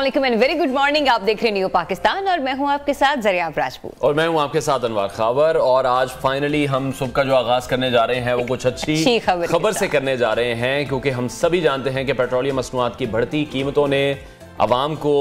अस्सलामुअलैकुम and very good morning. आप देख रहे हैं न्यू पाकिस्तान और मैं हूं आपके साथ ज़रिया राजपूत और मैं हूं आपके साथ अनवर खावर। और आज फाइनली हम सुबह का जो आगाज करने जा रहे हैं वो कुछ अच्छी खबर से करने जा रहे हैं, क्योंकि हम सभी जानते हैं कि पेट्रोलियम मसनूआत की बढ़ती कीमतों ने आवाम को,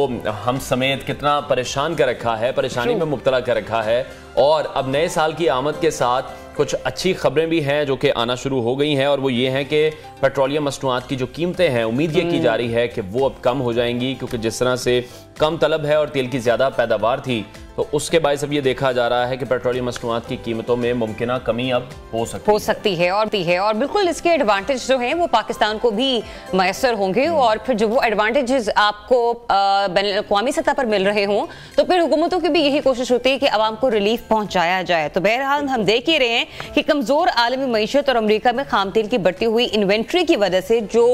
हम समेत, कितना परेशान कर रखा है, परेशानी में मुब्तला कर रखा है। और अब नए साल की आमद के साथ कुछ अच्छी खबरें भी हैं जो कि आना शुरू हो गई हैं, और वो ये हैं कि पेट्रोलियम मसनूआत की जो कीमतें हैं उम्मीद ये की जा रही है कि वो अब कम हो जाएंगी, क्योंकि जिस तरह से कम तलब है और तेल की ज़्यादा पैदावार थी तो उसके बायस अब ये देखा जा रहा है कि पेट्रोलियम मसनूआत की कीमतों में मुमकिना कमी अब हो सकती है और बिल्कुल इसके एडवांटेज जो हैं वो पाकिस्तान को भी मैसर होंगे। और फिर जो वो एडवांटेजेस आपको बैनुल-अक़वामी सतह पर मिल रहे हों तो फिर हुकूमतों की भी यही कोशिश होती है कि आवाम को रिलीफ पहुंचाया जाए। तो बहरहाल हम देख ही रहे हैं कि कमजोर आलमी मईशत और अमरीका में खाम तेल की बढ़ती हुई इन्वेंट्री की वजह से जो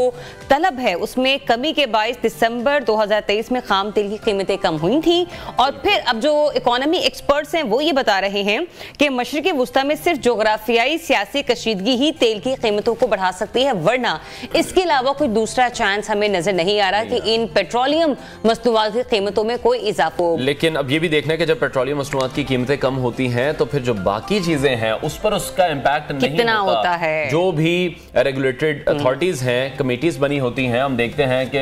तलब है उसमें कमी के बायस दिसंबर 2023 में खाम तेल की कीमतें कम हुई थी। और फिर अब जो इकोनॉमी एक्सपर्ट्स हैं वो ये बता रहे हैं कि मशरिक़ी वुस्ता में सिर्फ जोग्राफियाई सियासी कशीदगी ही तेल की कीमतों को बढ़ा सकती है, वरना इसके अलावा कोई दूसरा चांस हमें नजर नहीं आ रहा कि इन पेट्रोलियम मसनूआत की कीमतों में कोई इजाफा हो। लेकिन अब ये भी देखना है कि जब पेट्रोलियम मसनूआत की कीमतें कम होती हैं तो फिर जो बाकी चीजें हैं उस पर उसका इम्पैक्ट नहीं होता है। जो भी रेगुलेटेड अथॉरिटीज हैं, कमेटीज बनी होती हैं, हम देखते हैं कि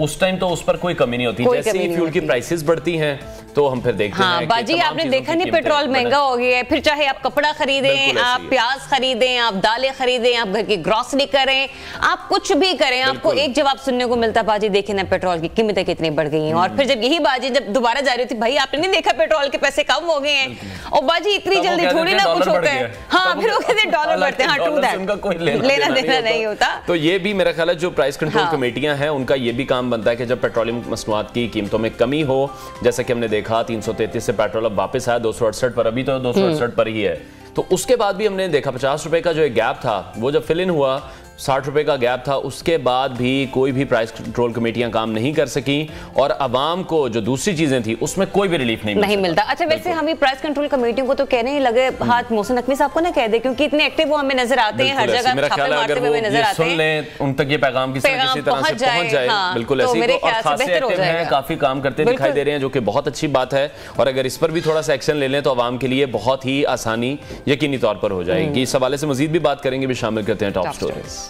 उस टाइम तो उस पर कोई कमी नहीं होती। जैसे ही फ्यूल की प्राइसेस बढ़ती हैं तो हम फिर देखते हैं बाजी आपने देखा नहीं, पेट्रोल महंगा हो गया है। फिर चाहे आप कपड़ा खरीदें, आप प्याज खरीदें, आप दालें खरीदें, आप घर की ग्रोसरी करें, आप कुछ भी करें, आपको एक जवाब सुनने को मिलता, बाजी देखे ना पेट्रोल की कीमतें कितनी बढ़ गई हैं। और फिर जब यही बाजी जब दोबारा जा रही थी, भाई आपने नहीं देखा पेट्रोल के पैसे कम हो गए हैं, और बाजी इतनी जल्दी थोड़ी ना कुछ होता है। हाँ, फिर वो कहते डॉलर बढ़ते हैं, हाँ, उनका कोई लेना देना नहीं होता। तो ये भी मेरा ख्याल है जो प्राइस कंट्रोल कमेटियां हैं उनका ये भी काम बनता है कि जब पेट्रोलियम मसनूआत की कीमतों में कमी हो, जैसा कि हमने देखा 333 से पेट्रोल अब वापस आया 268 पर, अभी तो 268 पर ही है। तो उसके बाद भी हमने देखा 50 रुपए का जो एक गैप था वो जब फिल इन हुआ, 60 रुपए का गैप था, उसके बाद भी कोई भी प्राइस कंट्रोल कमेटियां काम नहीं कर सकी और आवाम को जो दूसरी चीजें थी उसमें कोई भी रिलीफ नहीं मिलता। अच्छा, वैसे हम प्राइस कंट्रोल कमेटियों को तो कहने ही लगे, हाथ मोहसिन नकवी साहब को ना कह दे, क्योंकि इतने एक्टिव वो हमें नजर आते हैं, हर जगह छापे मारते हुए नजर आते हैं। सुन लें उन तक ये पैगाम किसी तरह से पहुंच जाए, बिल्कुल ऐसे ही। और खासे एक्टिव हैं, काफी काम करते दिखाई दे रहे हैं, जो कि बहुत अच्छी बात है। और अगर इस पर भी थोड़ा सा एक्शन ले लें तो आवाम के लिए बहुत ही आसानी यकीनी तौर पर हो जाएगी। इस हवाले से मजीद भी बात करेंगे, भी शामिल करते हैं टॉप स्टोरीज।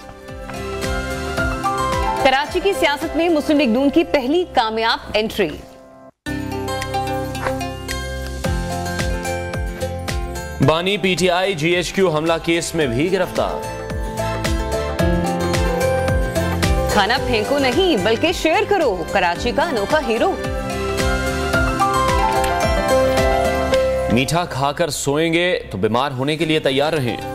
कराची की सियासत में मुस्लिम लीग नून की पहली कामयाब एंट्री। बानी पीटीआई जीएचक्यू हमला केस में भी गिरफ्तार। खाना फेंको नहीं बल्कि शेयर करो, कराची का अनोखा हीरो। मीठा खाकर सोएंगे तो बीमार होने के लिए तैयार रहें।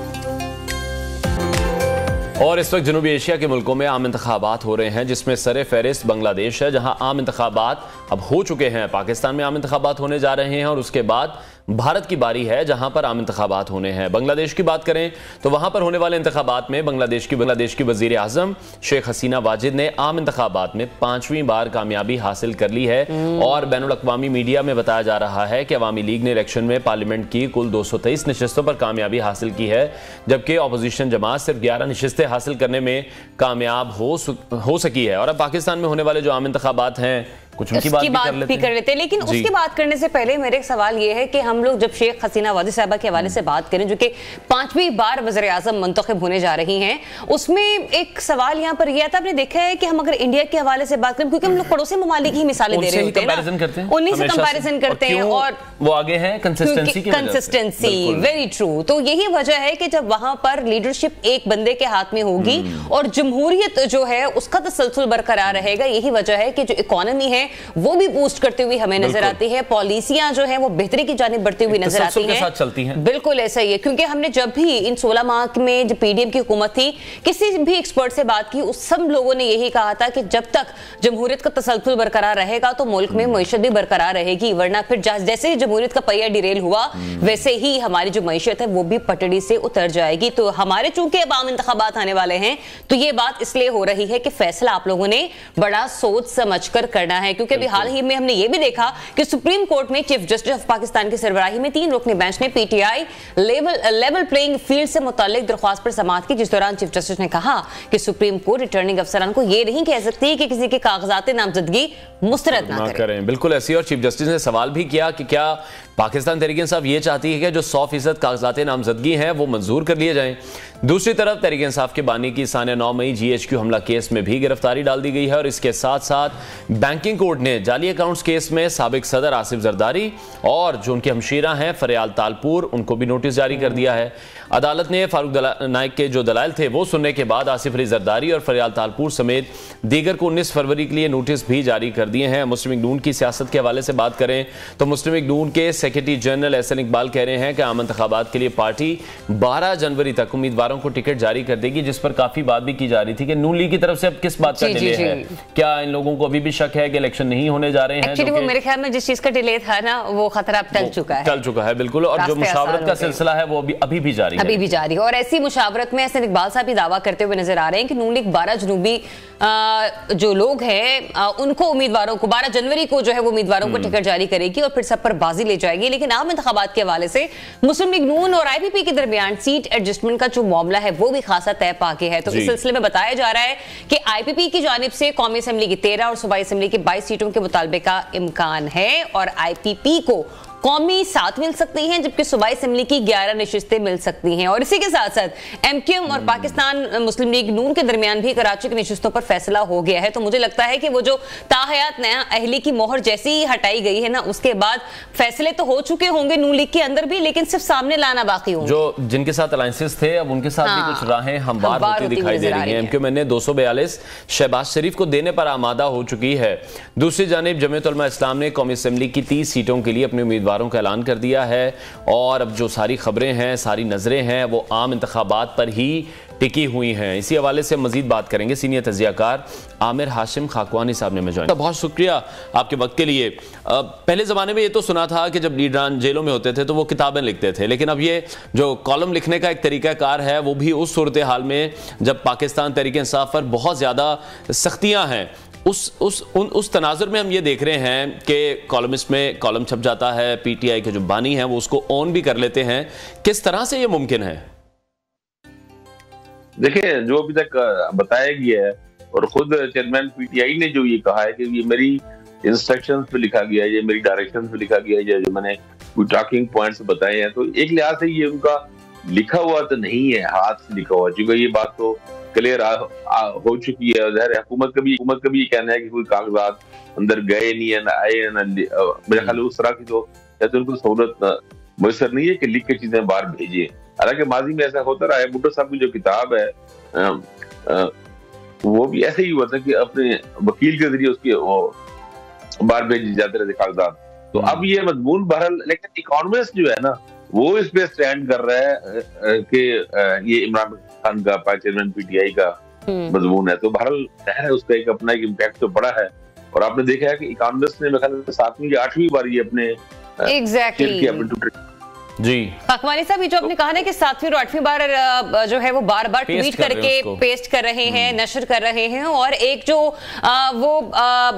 और इस वक्त जनूबी एशिया के मुल्कों में आम इंतखाबात हो रहे हैं, जिसमें सरे फहरिस्त बांग्लादेश है, जहां आम इंतखाबात अब हो चुके हैं। पाकिस्तान में आम इंतखाबात होने जा रहे हैं और उसके बाद भारत की बारी है जहां पर आम इंतखाबात होने हैं। बांग्लादेश की बात करें तो वहां पर होने वाले इंतखाबात में बांग्लादेश की वजीर आजम शेख हसीना वाजिद ने आम इंतखाबात में 5वीं बार कामयाबी हासिल कर ली है। और बैनुल-अक़वामी मीडिया में बताया जा रहा है कि अवामी लीग ने इलेक्शन में पार्लियामेंट की कुल 223 नशिस्तों पर कामयाबी हासिल की है, जबकि अपोजिशन जमात सिर्फ 11 नशिस्तें हासिल करने में कामयाब हो सकी है। और अब पाकिस्तान में होने वाले जो आम इंतखाबात हैं कुछ उनकी बात भी कर लेते हैं। लेकिन उसकी बात करने से पहले मेरे एक सवाल ये है कि हम लोग जब शेख हसीना वाजिद साहबा के हवाले से बात करें, जो कि 5वीं बार वज़ीर आज़म मुंतखब होने जा रही हैं, उसमें एक सवाल यहाँ पर यह आता, आपने देखा है कि हम अगर इंडिया के हवाले से बात करें, क्योंकि हम लोग पड़ोसी ममालिक ही मिसालें दे रहे होते हैं, उन्हीं से कंपैरिजन करते हैं और वो आगे हैं कंसिस्टेंसी। Very true. तो यही वजह है कि जब वहां पर लीडरशिप एक बंदे के हाथ में होगी और जमहूरियत जो है उसका तसलसल बरकरार रहेगा, यही वजह है कि जो इकोनॉमी है वो भी बूस्ट करती हुई हमें नजर आती है, पॉलिसियां जो है वो बेहतरी की जानिब बढ़ती हुई नजर आती हैं, साथ चलती हैं। बिल्कुल ऐसा ही है, क्योंकि हमने जब भी इन 16 माह में जब पीडीएम की हुकूमत थी, किसी भी एक्सपर्ट से बात की, उस सब लोगों ने यही कहा था कि जब तक जमहूरियत का तसलसल बरकरार रहेगा तो मुल्क में मईशत भी बरकरार रहेगी, वरना फिर जैसे ही जमहूरियत का पहिया डिरेल हुआ वैसे ही हमारी जो मईशत है वो भी पटड़ी से उतर जाएगी। तो हमारे चूंकि अब आम इंतखाबात आने वाले हैं तो ये बात इसलिए हो रही है कि फैसला आप लोगों ने बड़ा सोच समझ कर करना है, है, क्योंकि अभी हाल ही में हमने ये भी देखा कि सुप्रीम कोर्ट में चीफ जस्टिस ऑफ पाकिस्तान की सरबराही में 3 रुकनी बेंच ने पीटीआई लेवल प्लेइंग फील्ड से मुताल्लिक दरख्वास्त पर समाअत की, जिस दौरान चीफ जस्टिस ने कहा कि सुप्रीम कोर्ट रिटर्निंग अफसरान को यह नहीं कह सकती कि किसी के कागजात नामजदगी मुस्तरद ना करें। बिल्कुल ऐसी। और चीफ जस्टिस ने सवाल भी किया कि क्या पाकिस्तान तहरीक इंसाफ ये चाहती है कि जो 100% कागजात नामजदगी हैं वो मंजूर कर लिए जाएं। दूसरी तरफ तहरीक इंसाफ के बानी की साने 9 मई GHQ हमला केस में भी गिरफ्तारी डाल दी गई है। और इसके साथ साथ बैंकिंग कोर्ट ने जाली अकाउंट्स केस में साबिक सदर आसिफ जरदारी और जो उनके हमशीरा हैं फरियाल तालपुर, उनको भी नोटिस जारी कर दिया है। अदालत ने फारूक नाइक के जो दलाइल थे वो सुनने के बाद आसिफ अली जरदारी और फरियाल तालपुर समेत दीगर को 19 फरवरी के लिए नोटिस भी जारी कर दिए हैं। मुस्लिम लीग नून की सियासत के हवाले से बात करें तो मुस्लिम लीग नून के सेक्रेटरी जनरल एहसन इकबाल कह रहे हैं कि आम इंतखाबात के लिए पार्टी 12 जनवरी तक उम्मीदवारों को टिकट जारी कर देगी, जिस पर काफी बात भी की जा रही थी कि नून लीग की तरफ से अब किस बात का डिले है। क्या इन लोगों को अभी भी शक है कि इलेक्शन नहीं होने जा रहे हैं? एक्चुअली वो मेरे ख्याल में जिस चीज का डिले था ना वो खतरा टल चुका है बिल्कुल। और जो मुशावरत का सिलसिला है वो अभी भी जारी है। और ऐसी मुशावरत में एहसन इकबाल साहब भी दावा करते हुए नजर आ रहे हैं कि नून लीग 12 जनूबी जो लोग हैं उनको उम्मीदवारों को 12 जनवरी को जो है वो उम्मीदवारों को टिकट जारी करेगी और फिर सब पर बाजी ले जाएगी। लेकिन आम इंतखाबात के हवाले से मुस्लिम लीग नून और IPP के दरमियान सीट एडजस्टमेंट का जो मामला है वो भी खासा तय पाके है। तो इस सिलसिले में बताया जा रहा है कि IPP की जानिब से कौमी असेंबली की 13 और सूबाई असेंबली की 22 सीटों के मुतालबे का इम्कान है और IPP को कौमी 7 मिल सकती हैं, जबकि सूबाई असेंबली की 11 नशिस्तें मिल सकती हैं। और इसी के साथ साथ MQM और पाकिस्तान मुस्लिम लीग नून के दरमियान भी कराची की नशिस्तों पर फैसला हो गया है। तो मुझे लगता है कि वो जो ताहयात नया अहली की मोहर जैसी ही हटाई गई है ना, उसके बाद फैसले तो हो चुके होंगे नून लीग के अंदर भी, लेकिन सिर्फ सामने लाना बाकी होंगे। जो जिनके साथ अलायंसेस थे अब उनके साथ भी कुछ राहें हमवार होती दिखाई दे रही हैं। MQM ने 242 शहबाज शरीफ को देने पर आमादा हो चुकी है। दूसरी जानिब जमीयत उलमा इस्लाम ने कौमी असेंबली की 30 सीटों के लिए अपने उम्मीदवारों का ऐलान कर दिया है। और अब जो सारी खबरें हैं, सारी नजरें हैं वो आम इंतखाबात पर ही टिकी हुई हैं। इसी हवाले से मजीद बात करेंगे सीनियर तजियाकार आमिर हाशिम खाकवानी साहब ने ज्वाइन। बहुत शुक्रिया आपके वक्त के लिए। पहले ज़माने में ये तो सुना था कि जब लीडरान जेलों में होते थे तो वो किताबें लिखते थे, लेकिन अब ये जो कॉलम लिखने का एक तरीक़ाकार है वो भी उस सूरत हाल में जब पाकिस्तान तहरीक इंसाफ पर बहुत ज़्यादा सख्तियाँ हैं उस तनाजुर में हम ये देख रहे हैं कि कॉलमिस्ट में कॉलम छप जाता है, PTI के जो बानी हैं वो उसको ऑन भी कर लेते हैं। किस तरह से ये मुमकिन है? देखिए, जो अभी तक बताया गया है और खुद चेयरमैन PTI ने जो ये कहा है कि ये मेरी इंस्ट्रक्शंस पे लिखा गया है, ये मेरी डायरेक्शंस पे लिखा गया है, जो मैंने टॉकिंग पॉइंट्स बताए हैं, तो एक लिहाज से ये उनका लिखा हुआ तो नहीं है, हाथ से लिखा हुआ, क्योंकि ये बात तो क्लियर हो चुकी है। ज़ाहिर है हुकूमत का भी कहना है कि कोई कागजात अंदर गए नहीं है, ना आए ना, मेरे ख्याल उस तरह की तो उनको सहूलत मुयसर नहीं है कि लिख के चीजें बाहर भेजिए। हालांकि माजी में ऐसा होता रहा है। भुट्टो साहब की जो किताब है वो भी ऐसे ही हुआ था कि अपने वकील के जरिए उसकी बाहर भेजे जाते रहे कागजात। तो अब ये मजमून बहरहाल, लेकिन इकोनॉमिस्ट जो है ना वो इस पे स्टैंड कर रहा है कि ये इमरान खान का चेयरमैन PTI का मजमून है। तो बहरहाल है उसका एक अपना एक इम्पैक्ट तो बड़ा है। और आपने देखा है कि इकोनॉमिस्ट ने मेरे ख्याल से 7वीं या 8वीं बार ये अपने जी खाकवानी साहब, ये जो आपने कहा ना कि 7वीं और 8वीं बार जो है वो बार बार ट्वीट करके पेस्ट कर रहे हैं, नशर कर रहे हैं, और एक जो वो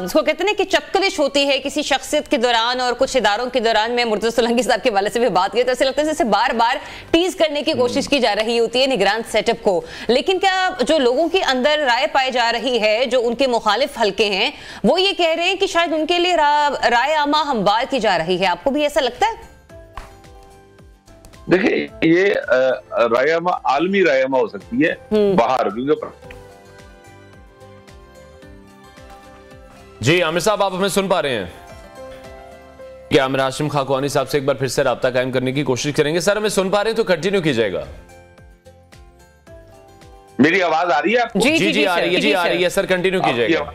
उसको कहते हैं ना कि चपकलिश होती है किसी शख्सियत के दौरान और कुछ इदारों के दौरान, मैं मुर्तज़ा सोलंकी साहब के वाले से भी बात की तो ऐसे लगता है जैसे बार बार टीज करने की कोशिश की जा रही होती है निगरान सेटअप को। लेकिन क्या जो लोगों के अंदर राय पाई जा रही है, जो उनके मुखालिफ हल्के हैं, वो ये कह रहे हैं कि शायद उनके लिए राय आमा हमवार की जा रही है? आपको भी ऐसा लगता है? देखिए, ये रायमा आलमी रायमा हो सकती है बाहर, क्योंकि जी आमिर साहब आप हमें सुन पा रहे हैं? क्या आमिर हाशिम खाकवानी साहब से एक बार फिर से राब्ता कायम करने की कोशिश करेंगे। सर हमें सुन पा रहे हैं तो कंटिन्यू कीजिएगा। मेरी आवाज आ रही है आपको? जी आ रही है सर, कंटिन्यू कीजिएगा।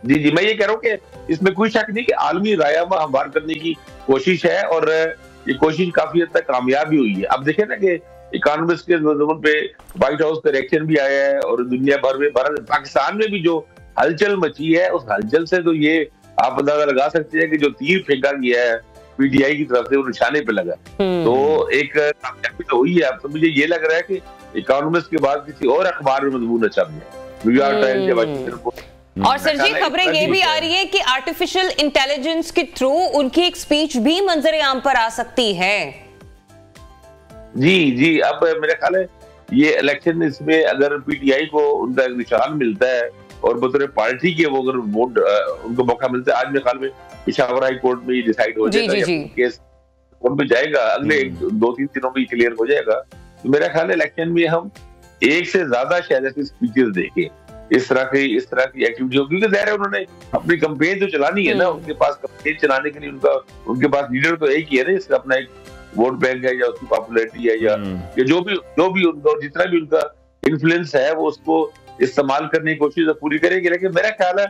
जी मैं ये कह रहा हूँ कि इसमें कोई शक नहीं कि आलमी रायमा हमवार करने की कोशिश है और ये कोशिश काफी हद तक कामयाब भी हुई है। अब देखें ना कि इकोनॉमिस्ट के ज़माने पे व्हाइट हाउस का रिएक्शन भी आया है और दुनिया भर में, भारत पाकिस्तान में भी जो हलचल मची है, उस हलचल से तो ये आप अंदाजा लगा सकते हैं कि जो तीर फेंका गया है PTI की तरफ से वो निशाने पे लगा। तो एक कामयाबी तो हुई है। अब तो मुझे ये लग रहा है कि इकोनॉमिस्ट के बाद किसी और अखबार में मजमून अच्छा भी है, न्यूयॉर्क टाइम्स या वाशिंगटन पोस्ट। और सर जी खबरें ये भी आ रही है कि आर्टिफिशियल इंटेलिजेंस के थ्रू उनकी एक स्पीच भी मंजर आम पर आ सकती है। जी, अब मेरा ख्याल है ये इलेक्शन, इसमें अगर पीटीआई को उनका एक निशान मिलता है और बतौर पार्टी के वो अगर वोट उनको मौका मिलता है, आज मेरे ख्याल में पेशावर हाई कोर्ट में ये डिसाइड हो जाएगा, केस कोर्ट में जाएगा, अगले 2-3 दिनों में क्लियर हो जाएगा। तो मेरा ख्याल है इलेक्शन में हम एक से ज्यादा शायद ऐसी स्पीचेस देखें, इस तरह की एक्टिविटी हो, क्योंकि ज़ाहिर है उन्होंने अपनी कंपेन तो चलानी है ना, उनके पास कंपेन चलाने के लिए उनके पास लीडर तो एक ही है ना, इसका अपना एक वोट बैंक है या उसकी पॉपुलैरिटी है या जो भी उनका जितना भी उनका इन्फ्लुएंस है वो उसको इस्तेमाल करने की कोशिश पूरी करेंगे। लेकिन मेरा ख्याल है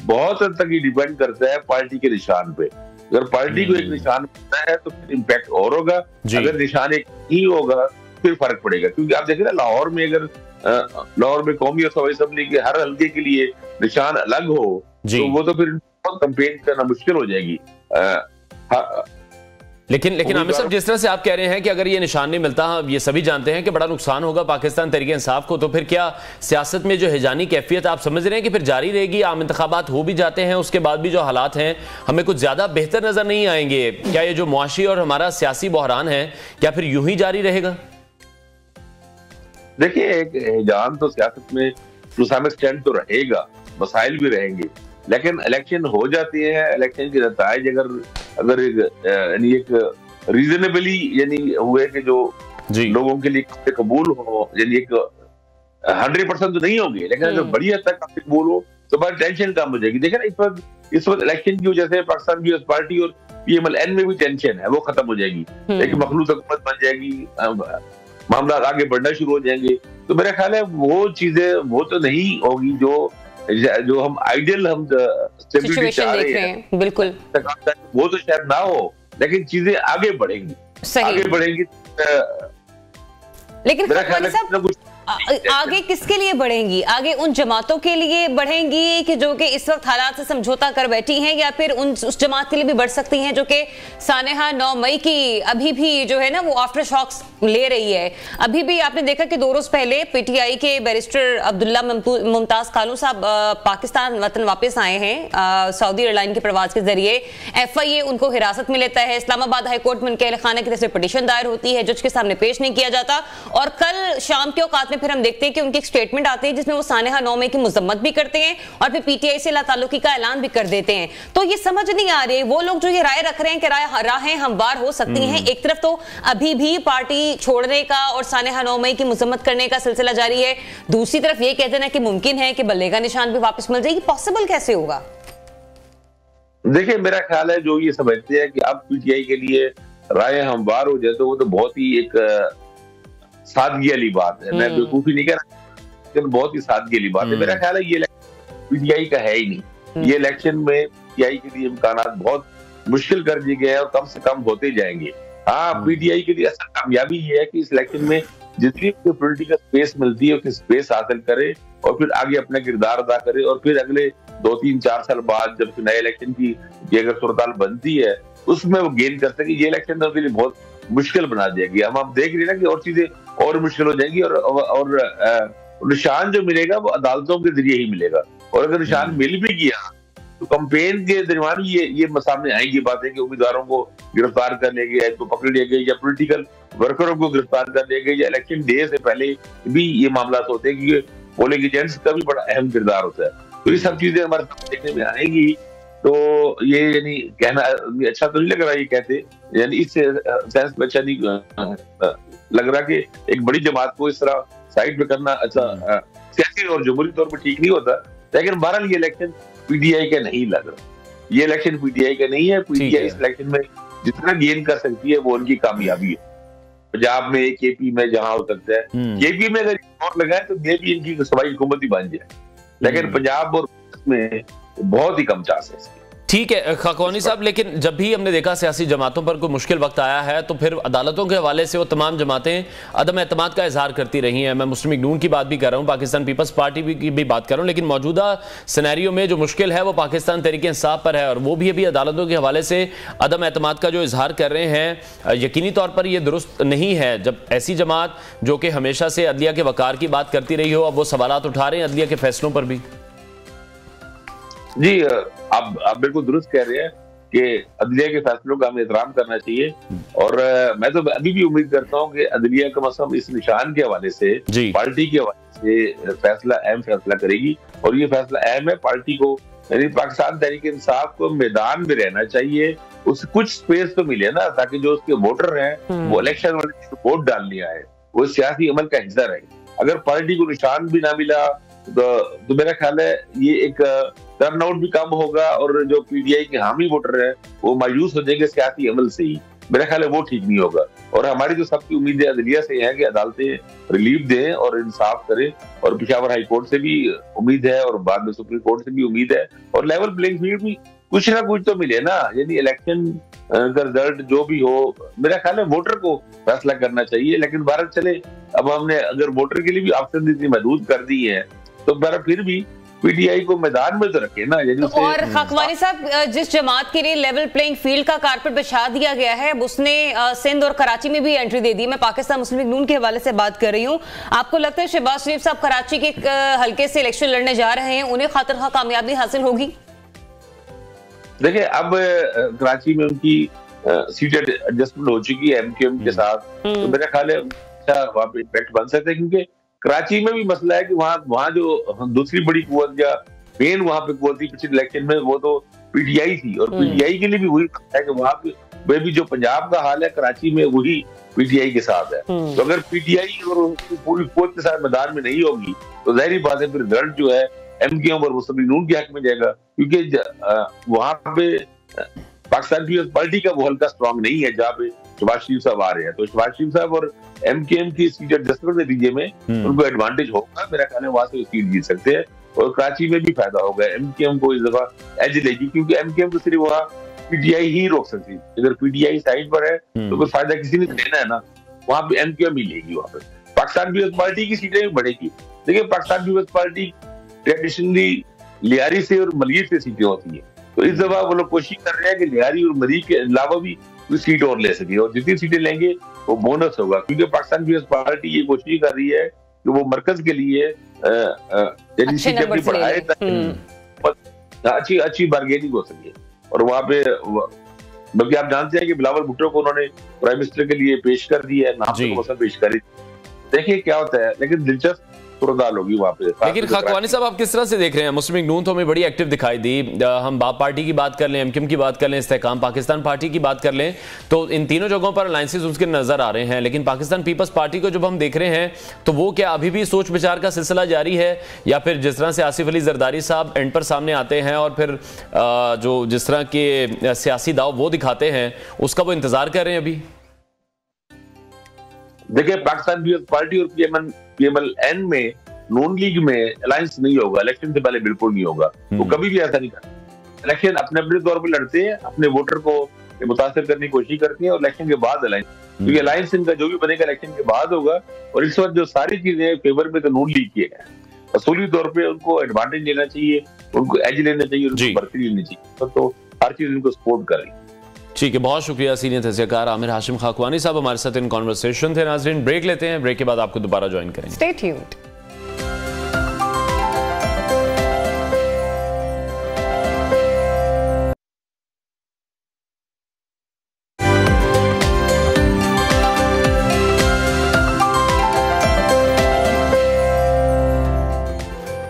बहुत हद तक ये डिपेंड करता है पार्टी के निशान पे। अगर पार्टी को एक निशान मिलता है तो फिर इम्पैक्ट और होगा, अगर निशान एक ही होगा फिर फर्क पड़ेगा। क्योंकि आप देखें ना, लाहौर में कौमी असेंबली के हर हल्के के लिए निशान अलग हो तो वो तो फिर बहुत कंपेन करना मुश्किल हो जाएगी। लेकिन आमिर साहब, जिस तरह से आप कह रहे हैं कि अगर ये निशान नहीं मिलता, ये सभी जानते हैं कि बड़ा नुकसान होगा पाकिस्तान तहरीक इंसाफ को, तो फिर क्या सियासत में जो हिजानी कैफियत आप समझ रहे हैं कि फिर जारी रहेगी? आम इंतखाबात हो भी जाते हैं, उसके बाद भी जो हालात हैं हमें कुछ ज्यादा बेहतर नजर नहीं आएंगे। क्या ये जो मुआशी और हमारा सियासी बहरान है क्या फिर यूं ही जारी रहेगा? देखिए, एक हिजान तो सियासत में टू सम एक्सटेंट तो रहेगा, मसाइल भी रहेंगे, लेकिन इलेक्शन हो जाती है, इलेक्शन के नताइज अगर एक रीजनेबली यानी हुए कि जो लोगों के लिए कबूल हो, यानी एक 100% तो नहीं होंगे, लेकिन अगर बड़ी हद तक कबूल हो तो बड़ी टेंशन कम हो जाएगी। देखिए ना, इस वक्त इलेक्शन की वजह से पाकिस्तान पीपल्स पार्टी और पीएमएल-एन में भी टेंशन है, वो खत्म हो जाएगी, एक मखलूत हुकूमत बन जाएगी, मामला आगे बढ़ना शुरू हो जाएंगे। तो मेरा ख्याल है वो चीजें वो तो नहीं होगी जो हम आइडियल हम स्टेबिलिटी चाह रहे हैं, बिल्कुल वो तो शायद ना हो, लेकिन चीजें आगे बढ़ेंगी। लेकिन मेरा ख्याल है आगे किसके लिए बढ़ेंगी? आगे उन जमातों के लिए बढ़ेंगी कि जो कि इस वक्त हालात से समझौता कर बैठी हैं, या फिर उस जमात के लिए भी बढ़ सकती हैं जो कि सानेहा 9 मई की अभी भी जो है ना वो आफ्टर शॉक्स ले रही है? अभी भी आपने देखा कि 2 रोज पहले पीटीआई के बैरिस्टर अब्दुल्ला मुमताज कालू साहब पाकिस्तान वतन वापस आए हैं सऊदी एयरलाइन के प्रवास के जरिए। FIA उनको हिरासत में लेता है, इस्लामाबाद हाईकोर्ट में उनके अहल खाना की तरफ से पिटीशन दायर होती है, जज के सामने पेश नहीं किया जाता, और कल शाम के औकात फिर हम देखते हैं कि उनकी एक स्टेटमेंट आती है जिसमें वो सानेहा 9 मई की मुजम्मत भी करते हैं और फिर पीटीआई से लाताल्लुकी का ऐलान भी कर देते हैं। तो ये समझ नहीं आ रही, वो लोग जो ये राय रख रहे हैं कि राहें हमवार हो सकती हैं, एक तरफ तो अभी भी पार्टी छोड़ने का और सानेहा 9 मई की मुजम्मत करने का सिलसिला जारी है, दूसरी तरफ ये कहते हैं कि मुमकिन है कि बल्ले का निशान भी वापस मिल जाएगी। पॉसिबल कैसे होगा? देखिए, मेरा ख्याल है जो ये समझते हैं कि अब पीटीआई के लिए राय हमवार हो जाए तो वो तो बहुत ही एक सादगी वाली बात है। मैं बेवकूफी नहीं कह रहा, लेकिन बहुत ही सादगी वाली बात है। मेरा ख्याल है ये पीटीआई का है ही नहीं। ये इलेक्शन में पीटीआई के लिए इम्कानात बहुत मुश्किल कर दिए गए हैं और कम से कम होते जाएंगे। हाँ, पीटीआई के लिए असल कामयाबी ये है कि इस इलेक्शन में जितनी पॉलिटिकल स्पेस मिलती है उसकी स्पेस हासिल करे और फिर आगे अपना किरदार अदा करे, और फिर अगले 2-3-4 साल बाद जब नए इलेक्शन की अगर सूरत बनती है उसमें वो गेन कर सके। ये इलेक्शन तो लिए बहुत मुश्किल बना देगी। हम आप देख रहे हैं ना कि और चीजें और मुश्किल हो जाएंगी, और निशान जो मिलेगा वो अदालतों के जरिए ही मिलेगा, और अगर निशान मिल भी गया तो कंपेन के दरमियान ये सामने आएगी बातें कि उम्मीदवारों को गिरफ्तार कर लिए गए, तो पकड़ लिए गए, या पॉलिटिकल वर्करों को गिरफ्तार कर लिए गए, या इलेक्शन डे से पहले भी ये मामला होते हैं क्योंकि पोलिंग एजेंट्स का भी बड़ा अहम किरदार होता है। तो ये सब चीजें हमारे देखने में आएंगी। तो ये यानी कहना अच्छा तो नहीं लग रहा ये कहते, यानी इस सेंस में अच्छा नहीं लग रहा कि एक बड़ी जमात को इस तरह साइड पे करना अच्छा सियासी और जमहूरी तौर पर ठीक नहीं होता। लेकिन बहरहाल ये इलेक्शन पीटीआई का नहीं लग रहा, ये इलेक्शन पीटीआई का नहीं है। पीटीआई इस इलेक्शन में जितना गेन कर सकती है वो उनकी कामयाबी है। पंजाब में, केपी में जहां हो सकता है, केपी में अगर और लगाए तो मे भी इनकी सवाई हुकूमत ही बन जाए, लेकिन पंजाब और में बहुत ही कम चांस है इसकी। ठीक है खाकवानी साहब, लेकिन जब भी हमने देखा सियासी जमातों पर कोई मुश्किल वक्त आया है तो फिर अदालतों के हवाले से वो तमाम जमातें अदम एतमाद का इजहार करती रही हैं। मैं मुस्लिम लीग नून की बात भी कर रहा हूँ, पाकिस्तान पीपल्स पार्टी की भी बात कर रहा हूँ, लेकिन मौजूदा सिनेरियो में जो मुश्किल है वो पाकिस्तान तहरीक इंसाफ पर है, और वो भी अभी अदालतों के हवाले से अदम एतमाद का जो इजहार कर रहे हैं। यकीनी तौर पर यह दुरुस्त नहीं है जब ऐसी जमात जो कि हमेशा से अदलिया के वकार की बात करती रही हो अब वो सवालात उठा रहे हैं अदलिया के फैसलों पर भी। जी, आप बिल्कुल दुरुस्त कह रहे हैं कि अदलिया के फैसलों का हमें एहतराम करना चाहिए, और मैं तो अभी भी उम्मीद करता हूँ कि अदलिया कम अज कम इस निशान के हवाले से, पार्टी के हवाले से फैसला, अहम फैसला करेगी। और ये फैसला अहम है, पार्टी को यानी पाकिस्तान तहरीक इंसाफ को मैदान में रहना चाहिए, उसे कुछ स्पेस तो मिले ना, ताकि जो उसके वोटर हैं वो इलेक्शन में वोट डालने आए, वो सियासी अमल का हिस्सा रहे। अगर पार्टी को निशान भी ना मिला तो मेरा ख्याल है ये एक टर्नआउट भी कम होगा, और जो पीटीआई के हामी वोटर है वो मायूस हो जाएंगे सियासी अमल से ही। मेरा ख्याल है वो ठीक नहीं होगा। और हमारी जो सबकी उम्मीदें अदलिया से है कि अदालतें रिलीफ दें और इंसाफ करें, और पेशावर हाई कोर्ट से भी उम्मीद है, और बाद में सुप्रीम कोर्ट से भी उम्मीद है, और लेवल प्लेइंग फील्ड भी कुछ ना कुछ तो मिले ना। यानी इलेक्शन का रिजल्ट जो भी हो, मेरा ख्याल है वोटर को फैसला करना चाहिए। लेकिन भारत चले, अब हमने अगर वोटर के लिए भी ऑप्शन इतनी महदूद कर दी है, तो भारत फिर भी पीटीआई को मैदान में तो रखे ना। तो और खाकवानी साहब, जिस जमात के लिए लेवल प्लेइंग फील्ड का कारपेट बिछा दिया गया है, अब उसने सिंध और कराची में भी एंट्री दे दी। मैं पाकिस्तान मुस्लिम लीग नून के हवाले से बात कर रही हूँ। आपको लगता है शहबाज शरीफ साहब कराची के हल्के से इलेक्शन लड़ने जा रहे हैं, उन्हें खातिर खा कामयाबी हासिल होगी? देखिए, अब कराची में उनकी सीट एडजस्टमेंट हो चुकी है एमक्यूएम के साथ, तो मेरा ख्याल है अच्छा वहाँ पे इम्पैक्ट बन सकता है। क्योंकि कराची में भी मसला है कि वहाँ जो दूसरी बड़ी कुव्वत या मेन वहाँ पे कुव्वत थी पिछले इलेक्शन में, वो तो पीटीआई थी, और पीटीआई के लिए भी वही है कि वहाँ पे भी जो पंजाब का हाल है, कराची में वही पीटीआई के साथ है। तो अगर पीटीआई और पूरी कुव्वत के साथ मैदान में नहीं होगी, तो जाहिर बात है फिर रिजल्ट जो है एमक्यूएम और मुस्लिम लीग नून के हक में जाएगा। क्योंकि वहाँ पे पाकिस्तान पीपल्स पार्टी का वो हल्का स्ट्रॉन्ग नहीं है जहाँ पे शहबाज शरीफ साहब आ रहे हैं। तो शहबाज शरीफ साहब और एमकेएम की सीट एडजस्टमेंट नतीजे में उनको एडवांटेज होगा। मेरा ख्याल है वहां से सीट जीत सकते हैं, और कराची में भी फायदा होगा एमकेएम को इस दफा एज लेगी, क्योंकि एमकेएम को सिर्फ वहाँ पीटीआई ही रोक सकती है। अगर पीटीआई साइड पर है तो फिर फायदा किसी ने लेना है ना, वहाँ पे एमकेएम ही लेगी। वहाँ पे पाकिस्तान पीपल्स पार्टी की सीटें भी बढ़ेगी। देखिए, Pakistan Peoples Party traditionally Lyari से और मलीर से सीटें होती है, तो इस दफा वो लोग कोशिश कर रहे हैं कि लियारी और मरीज के अलावा भी कोई सीट और ले सके, और जितनी सीटें लेंगे वो बोनस होगा। क्योंकि पाकिस्तान पीपल्स पार्टी ये कोशिश कर रही है कि वो मरकज के लिए सीटें अपनी बढ़ाए ताकि अच्छी बार्गेनिंग हो सके। और वहाँ पे बल्कि आप जानते हैं कि बिलावल भुट्टो को उन्होंने प्राइम मिनिस्टर के लिए पेश कर दिया है, नाम तो पेश करी। देखिए क्या होता है, लेकिन दिलचस्प होगी वहाँ पे। लेकिन खाकवानी साहब, आप किस तरह से देख रहे हैं? मुस्लिम लीग नून तो हमें बड़ी एक्टिव दिखाई दी। हम बाप पार्टी की बात कर लें, एमक्यूएम की बात कर लें, इस्तेकाम पाकिस्तान पार्टी की बात कर लें, तो इन तीनों जगहों पर अलायंसेस उसके नजर आ रहे हैं। लेकिन पाकिस्तान पीपल्स पार्टी को जब हम देख रहे हैं, तो वो क्या अभी भी सोच विचार का सिलसिला जारी है, या फिर जिस तरह से आसिफ अली जरदारी साहब एंड पर सामने आते हैं और फिर जो जिस तरह के सियासी दाव वो दिखाते हैं, उसका वो इंतजार कर रहे हैं अभी? देखिए, पाकिस्तान पीपल्स पार्टी और पीएमएल-एन में, नून लीग में अलायंस नहीं होगा। इलेक्शन से पहले बिल्कुल नहीं होगा। वो कभी भी ऐसा नहीं करते। इलेक्शन अपने अपने तौर पर लड़ते हैं, अपने वोटर को मुतासिर करने की कोशिश करती है, और इलेक्शन के बाद अलायंस, क्योंकि अलायंस इनका जो भी बनेगा इलेक्शन के बाद होगा। और इस वक्त जो सारी चीजें फेवर में तो नून लीग की है, असूली तौर पर उनको एडवांटेज लेना चाहिए, उनको एज लेना चाहिए, उनको बढ़ती लेनी चाहिए, तो हर चीज उनको सपोर्ट करें। ठीक है, बहुत शुक्रिया सीनियर तजज़ियाकार आमिर हाशिम खाकवानी साहब हमारे साथ इन कॉन्वर्सेशन थे। नाज़रीन, ब्रेक लेते हैं, ब्रेक के बाद आपको दोबारा ज्वाइन करेंगे। Stay tuned.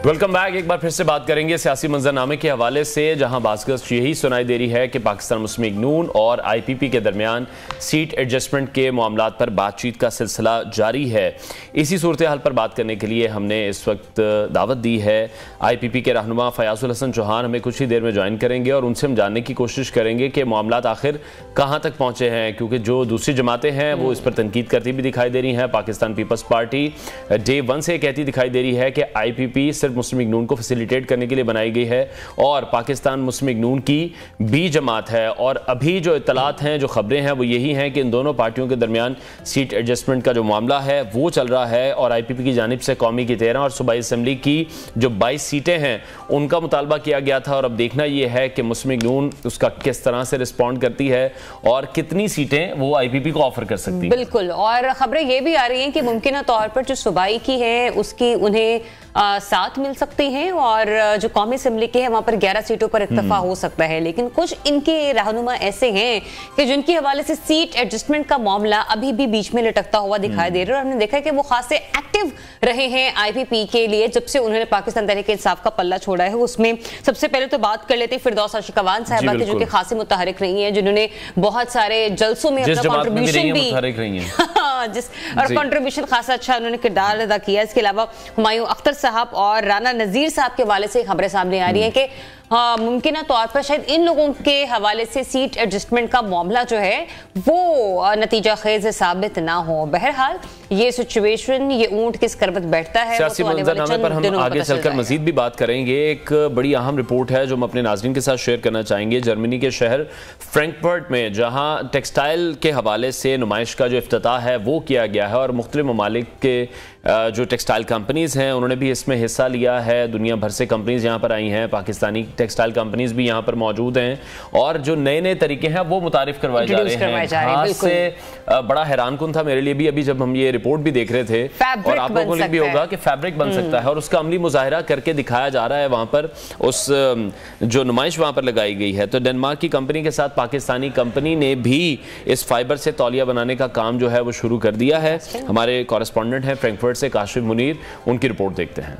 Welcome back. एक बार फिर से बात करेंगे सियासी मंजरनामे के हवाले से, जहां बासगश यही सुनाई दे रही है कि पाकिस्तान मुस्लिम लीग नून और आईपीपी के दरमियान सीट एडजस्टमेंट के मामलात पर बातचीत का सिलसिला जारी है। इसी सूरत हाल पर बात करने के लिए हमने इस वक्त दावत दी है आईपीपी के रहनुमा फयाजुल हसन चौहान। हमें कुछ ही देर में ज्वाइन करेंगे और उनसे हम जानने की कोशिश करेंगे कि मामलात आखिर कहाँ तक पहुँचे हैं, क्योंकि जो दूसरी जमातें हैं वो इस पर तनकीद करती भी दिखाई दे रही हैं। पाकिस्तान पीपल्स पार्टी डे 1 से कहती दिखाई दे रही है कि आईपीपी सिर्फ मुस्लिम लीग नून को फैसिलिटेट करने के लिए बनाई गई है, और पाकिस्तान मुस्लिम लीग नून की बी जमात है। और अभी जो इत्तलात हैं, जो खबरें हैं, वो यही हैं कि इन दोनों पार्टियों के दरमियान सीट एडजस्टमेंट का जो मामला है वो चल रहा है, और आईपीपी की जानिब से कौमी की 13 और सूबाई असम्बली की जो 22 सीटें हैं उनका मुतालबा किया गया था। और अब देखना यह है कि मुस्लिम लीग नून उसका किस तरह से रिस्पॉन्ड करती है और कितनी सीटें वो आईपीपी को ऑफर कर सकती है। बिल्कुल, और खबरें ये भी आ रही हैं कि मुमकिन तौर पर जो सूबाई की है उसकी उन्हें साथ मिल सकती हैं और जो कौमी असेंबली के है वहां पर 11 सीटों पर इत्तेफाक हो सकता है, लेकिन कुछ इनके रहनुमा ऐसे हैं कि जिनके हवाले से सीट एडजस्टमेंट का मामला अभी भी बीच में लटकता हुआ दिखाई दे रहा है। और हमने देखा है कि वो खासे एक्टिव रहे हैं IPP के लिए जब से उन्होंने पाकिस्तान तहरीक इंसाफ का पल्ला छोड़ा है। उसमें सबसे पहले तो बात कर लेते हैं फिरदौस आशिकवान साहिबा की, जो कि खासी मुतहरिक रही हैं, जिन्होंने बहुत सारे जलसों में अपना कंट्रीब्यूशन भी और कंट्रीब्यूशन खासा अच्छा उन्होंने किरदार अदा किया। इसके अलावा हुमायूं अख्तर साहब और राना नजीर साहब के हवाले से खबरें सामने आ रही हैं कि मुमकिन तौर पर शायद इन लोगों के हवाले से सीट एडजस्टमेंट का मामला जो है वो नतीजा खेज साबित ना हो। बहरहाल ये सिचुएशन, ये ऊंट किस करवट बैठता है, सियासी मंजरनामे पर हम आगे चलकर मजीद भी बात करेंगे। एक बड़ी अहम रिपोर्ट है जो हम अपने नाज़रीन के साथ शेयर करना चाहेंगे। जर्मनी के शहर फ्रैंकफर्ट में जहां टेक्सटाइल के हवाले से नुमाइश का जो इफ्तिताह है वो किया गया है और मुख्तलिफ ममालिक के जो टेक्सटाइल कंपनीज हैं उन्होंने भी इसमें हिस्सा लिया है। दुनिया भर से कंपनीज यहाँ पर आई हैं, पाकिस्तानी टेक्सटाइल कंपनीज भी यहाँ पर मौजूद हैं और जो नए नए तरीके हैं वो मुतारिफ करवाए जा रहे हैं। घास से बड़ा हैरानकुन था मेरे लिए भी अभी जब हम ये रिपोर्ट भी देख रहे थे और आप लोगों को भी होगा कि फैब्रिक बन सकता है और उसका अमली मुजाहिरा करके दिखाया जा रहा है वहां पर, उस जो नुमाइश वहां पर लगाई गई है। तो डेनमार्क की कंपनी के साथ पाकिस्तानी कंपनी ने भी इस फाइबर से तौलिया बनाने का काम जो है वो शुरू कर दिया है। हमारे कॉरेस्पॉन्डेंट हैं फ्रैंकफर्ट से काशिफ मुनीर, उनकी रिपोर्ट देखते हैं।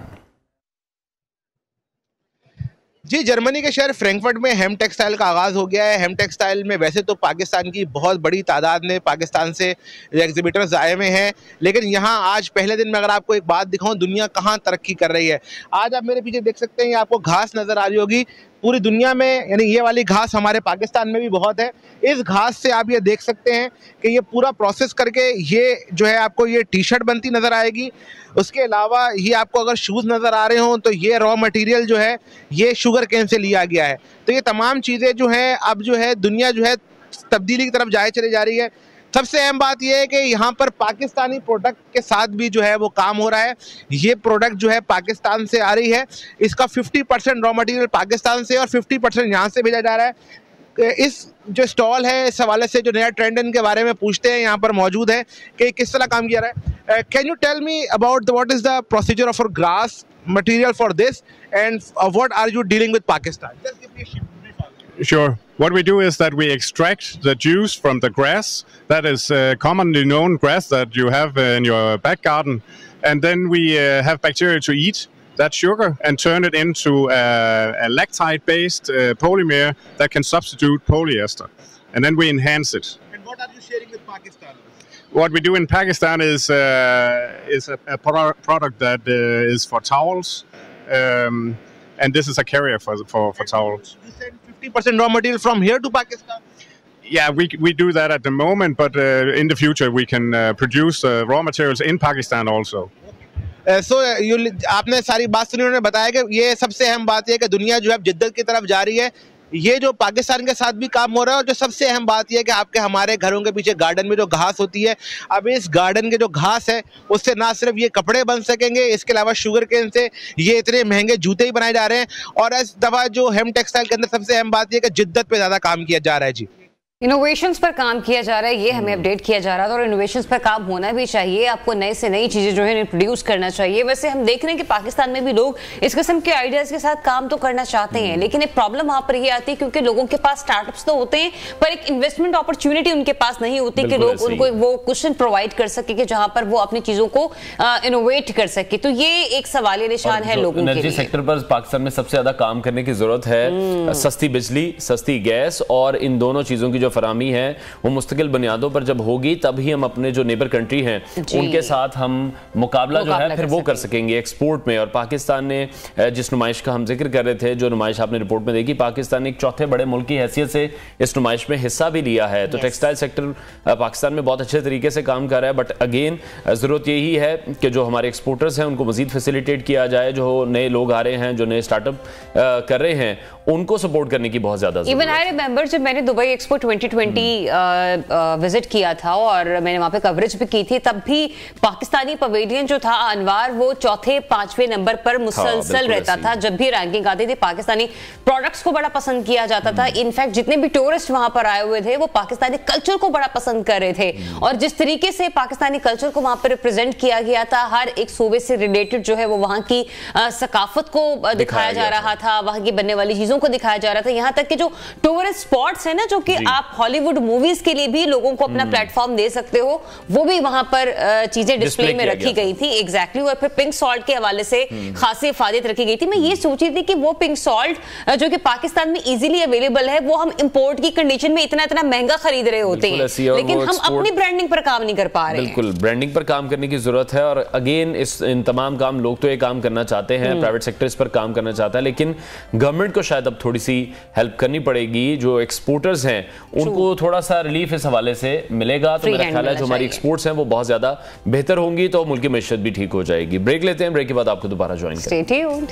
जी, जर्मनी के शहर फ्रैंकफर्ट में हेम टेक्सटाइल का आगाज़ हो गया है। हेम टेक्सटाइल में वैसे तो पाकिस्तान की बहुत बड़ी तादाद में पाकिस्तान से एग्जिबिटर्स आए हुए हैं, लेकिन यहाँ आज पहले दिन में अगर आपको एक बात दिखाऊं, दुनिया कहाँ तरक्की कर रही है। आज आप मेरे पीछे देख सकते हैं, आपको घास नज़र आ रही होगी पूरी दुनिया में, यानी ये वाली घास हमारे पाकिस्तान में भी बहुत है। इस घास से आप ये देख सकते हैं कि ये पूरा प्रोसेस करके ये जो है आपको ये टी शर्ट बनती नज़र आएगी। उसके अलावा ये आपको अगर शूज़ नज़र आ रहे हों तो ये रॉ मटेरियल जो है ये शुगर केन से लिया गया है। तो ये तमाम चीज़ें जो हैं अब जो है दुनिया जो है तब्दीली की तरफ जाए चले जा रही है। सबसे अहम बात यह है कि यहाँ पर पाकिस्तानी प्रोडक्ट के साथ भी जो है वो काम हो रहा है। ये प्रोडक्ट जो है पाकिस्तान से आ रही है, इसका 50% रॉ मटेरियल पाकिस्तान से और 50% यहाँ से भेजा जा रहा है। इस जो स्टॉल है इस हवाले से जो नया ट्रेंड इनके बारे में पूछते हैं, यहाँ पर मौजूद है कि किस तरह काम किया रहा है। Can you tell me about what is the procedure of grass material for this and what are you dealing with Pakistan? Sure. What we do is that we extract the juice from the grass. That is commonly known grass that you have in your back garden. And then we have bacteria to eat that sugar and turn it into a lactite-based polymer that can substitute polyester. And then we enhance it. And what are you sharing with Pakistan? What we do in Pakistan is a product that is for towels. And this is a carrier for towels. You said 50% raw material from here to Pakistan? Yeah, we do that at the moment, but in the future we can produce raw materials in Pakistan also. आपने सारी बात सुनी, उन्होंने बताया कि ये सबसे अहम बात है कि दुनिया जो है जिद्दत की तरफ जा रही है। ये जो पाकिस्तान के साथ भी काम हो रहा है और जो सबसे अहम बात यह है कि आपके हमारे घरों के पीछे गार्डन में जो घास होती है, अब इस गार्डन के जो घास है उससे ना सिर्फ ये कपड़े बन सकेंगे, इसके अलावा शुगर केन से ये इतने महंगे जूते ही बनाए जा रहे हैं। और इस दफ़ा जो हेम टेक्सटाइल के अंदर सबसे अहम बात यह है कि जिद्दत पे ज़्यादा काम किया जा रहा है। जी, इनोवेशंस पर काम किया जा रहा है, ये हमें अपडेट किया जा रहा था और इनोवेशंस पर काम होना भी चाहिए। आपको नए से नई चीजें जो है प्रोड्यूस करना चाहिए। वैसे हम देख रहे हैं कि पाकिस्तान में भी लोग इस किस्म के आइडियाज के साथ काम तो करना चाहते हैं, लेकिन एक प्रॉब्लम वहां पर ये आती है क्योंकि लोगों के पास स्टार्टअप्स तो होते हैं पर एक इन्वेस्टमेंट अपॉर्चुनिटी उनके पास नहीं होती कि लोग उनको वो क्वेश्चन प्रोवाइड कर सके कि जहां पर वो अपनी चीजों को इनोवेट कर सके। तो ये एक सवाल निशान है लोगों के लिए। एनर्जी सेक्टर पर पाकिस्तान में सबसे ज्यादा काम करने की जरूरत है। सस्ती बिजली, सस्ती गैस और इन दोनों चीजों की जो फराहमी है वो मुस्तकिल बुनियादों पर जब होगी तभी हम अपने जो नेबर कंट्री हैं उनके साथ हम मुकाबला जो है फिर वो कर सकेंगे एक्सपोर्ट में। और पाकिस्तान ने जिस नुमाइश का हम जिक्र कर रहे थे, जो नुमाइश आपने रिपोर्ट में देखी, पाकिस्तान ने एक चौथे बड़े मुल्क की हैसियत से इस नुमाइश में हिस्सा भी लिया है। तो टेक्सटाइल सेक्टर पाकिस्तान में बहुत अच्छे तरीके से काम कर रहा है, बट अगेन जरूरत यही है कि जो हमारे एक्सपोर्टर्स हैं उनको मजीद फैसिलिटेट किया जाए। जो नए लोग आ रहे हैं, जो नए स्टार्टअप कर रहे हैं, उनको सपोर्ट करने की बहुत ज्यादा इवन आई रिमेंबर जब मैंने दुबई एक्सपो 2020 विजिट किया था और मैंने वहां पे कवरेज भी की थी, तब भी पाकिस्तानी पवेलियन जो था अनवार वो चौथे 5वें नंबर पर मुसलसल रहता था। जब भी रैंकिंग आती थी पाकिस्तानी प्रोडक्ट्स को बड़ा पसंद किया जाता था। इनफैक्ट जितने भी टूरिस्ट वहां पर आए हुए थे वो पाकिस्तानी कल्चर को बड़ा पसंद कर रहे थे और जिस तरीके से पाकिस्तानी कल्चर को वहां पर रिप्रेजेंट किया गया था, हर एक सूबे से रिलेटेड जो है वो वहां की सकाफत को दिखाया जा रहा था, वहां की बनने वाली चीजों को दिखाया जा रहा था। यहाँ तक कि जो टूरिस्ट स्पॉट्स है ना, जो कि आप हॉलीवुड मूवीज के लिए भी लोगों को अपना प्लेटफॉर्म दे सकते हो, वो भी वहां पर चीजें डिस्प्ले में रखी गई थी। एग्जैक्टली। और फिर पिंक सॉल्ट के हवाले से खासी इफादत रखी गई थी। मैं ये सोच रही थी कि वो पिंक सॉल्ट जो कि पाकिस्तान में इजीली अवेलेबल है, वो हम इंपोर्ट की कंडीशन में इतना इतना महंगा खरीद रहे होते हैं, लेकिन हम अपनी ब्रांडिंग पर काम नहीं कर पा रहे हैं। बिल्कुल, ब्रांडिंग पर काम करने की जरूरत है। और अगेन इन तमाम काम लोग तो ये काम करना चाहते हैं, प्राइवेट सेक्टर इस पर काम करना चाहता है, लेकिन गवर्नमेंट को शायद अब थोड़ी सी हेल्प करनी पड़ेगी। जो एक्सपोर्टर्स हैं उनको थोड़ा सा रिलीफ इस हवाले से मिलेगा तो मेरा ख्याल है जो हमारी एक्सपोर्ट्स हैं वो बहुत ज्यादा बेहतर होंगी, तो मुल्क की मैशत भी ठीक हो जाएगी। ब्रेक लेते हैं, ब्रेक के बाद आपको दोबारा ज्वाइन करें। Stay tuned.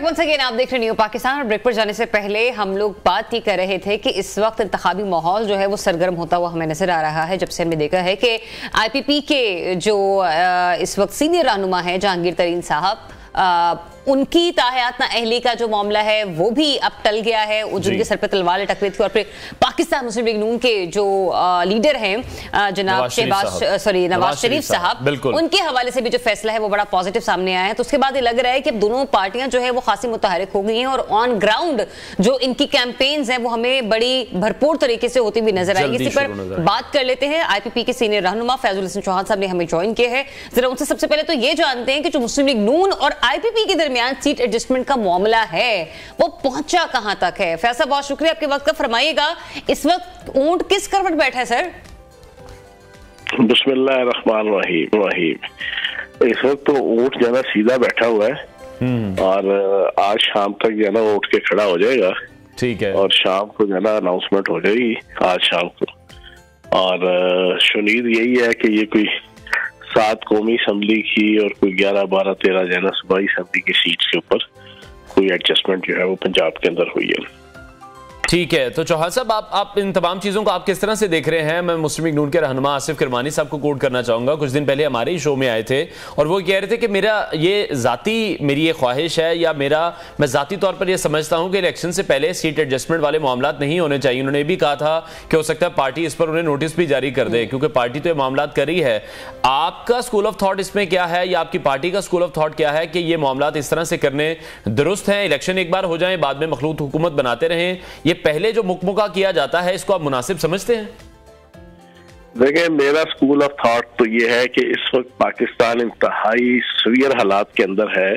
वंस अगेन आप देख रहे न्यू पाकिस्तान। और ब्रेक पर जाने से पहले हम लोग बात ही कर रहे थे कि इस वक्त इंतखाबी माहौल जो है वो सरगर्म होता हुआ हमें नजर आ रहा है, जब से हमने देखा है कि आईपीपी के जो इस वक्त सीनियर रहनुमा है जहांगीर तरीन साहब, उनकी ताहयात नाअहली का जो मामला है वो भी अब टल गया है। जिनके सर पे तलवार लटक रही थी और फिर पाकिस्तान मुस्लिम लीग नून के जो लीडर हैं जनाब नवाज शरीफ साहब, उनके हवाले से भी जो फैसला है वो बड़ा पॉजिटिव सामने आया है। तो उसके बाद ये लग रहा है कि अब दोनों पार्टियां जो है वो खासी मुतहरिक हो गई हैं और ऑन ग्राउंड जो इनकी कैंपेन्स हैं वो हमें बड़ी भरपूर तरीके से होती हुई नजर आएगी। इसी पर बात कर लेते हैं। आईपीपी के सीनियर रहनुमा फैजुल हसन चौहान साहब ने हमें ज्वाइन किया है। जरा उनसे सबसे पहले तो ये जानते हैं कि जो मुस्लिम लीग नून और आईपीपी के दरमियान सीट एडजस्टमेंट का मामला है वो पहुंचा कहां तक है। फैसला, बहुत शुक्रिया आपके वक्त का, फरमाइएगा इस वक्त ऊंट किस करवट बैठा है सर? बिस्मिल्लाहिर्रहमानिर्रहीम। इस वक्त तो ऊंट जो है सीधा बैठा हुआ है और आज शाम तक जो है ना उठ के खड़ा हो जाएगा। ठीक है। और शाम को जो है ना अनाउंसमेंट हो जाएगी आज शाम को। और शुनीद यही है कि ये कोई 7 कौमी असम्बली की और कोई 11, 12, 13 जो है ना सूबाई असम्बली की सीट्स के ऊपर कोई एडजस्टमेंट जो है वो पंजाब के अंदर हुई है। ठीक है। तो चौहान साहब आप इन तमाम चीज़ों को आप किस तरह से देख रहे हैं? मैं मुस्लिम लीग नून के रहनुमा आसिफ किरमानी साहब को कोट करना चाहूँगा। कुछ दिन पहले हमारे ही शो में आए थे और वो कह रहे थे कि मेरी ये ख्वाहिश है या मैं ज़ाती तौर पर यह समझता हूँ कि इलेक्शन से पहले सीट एडजस्टमेंट वाले मामला नहीं होने चाहिए। उन्होंने भी कहा था कि हो सकता है पार्टी इस पर उन्हें नोटिस भी जारी कर दे, क्योंकि पार्टी तो ये मामला कर रही है। आपका स्कूल ऑफ थॉट इसमें क्या है या आपकी पार्टी का स्कूल ऑफ थॉट क्या है कि ये मामला इस तरह से करने दुरुस्त हैं? इलेक्शन एक बार हो जाए, बाद में मखलूत हुकूमत बनाते रहें, ये पहले जो मुकमुका किया जाता है इसको आप मुनासिब समझते हैं? देखिए, मेरा स्कूल ऑफ थॉट तो ये है कि इस वक्त पाकिस्तान इंतहाई सीवियर हालात के अंदर है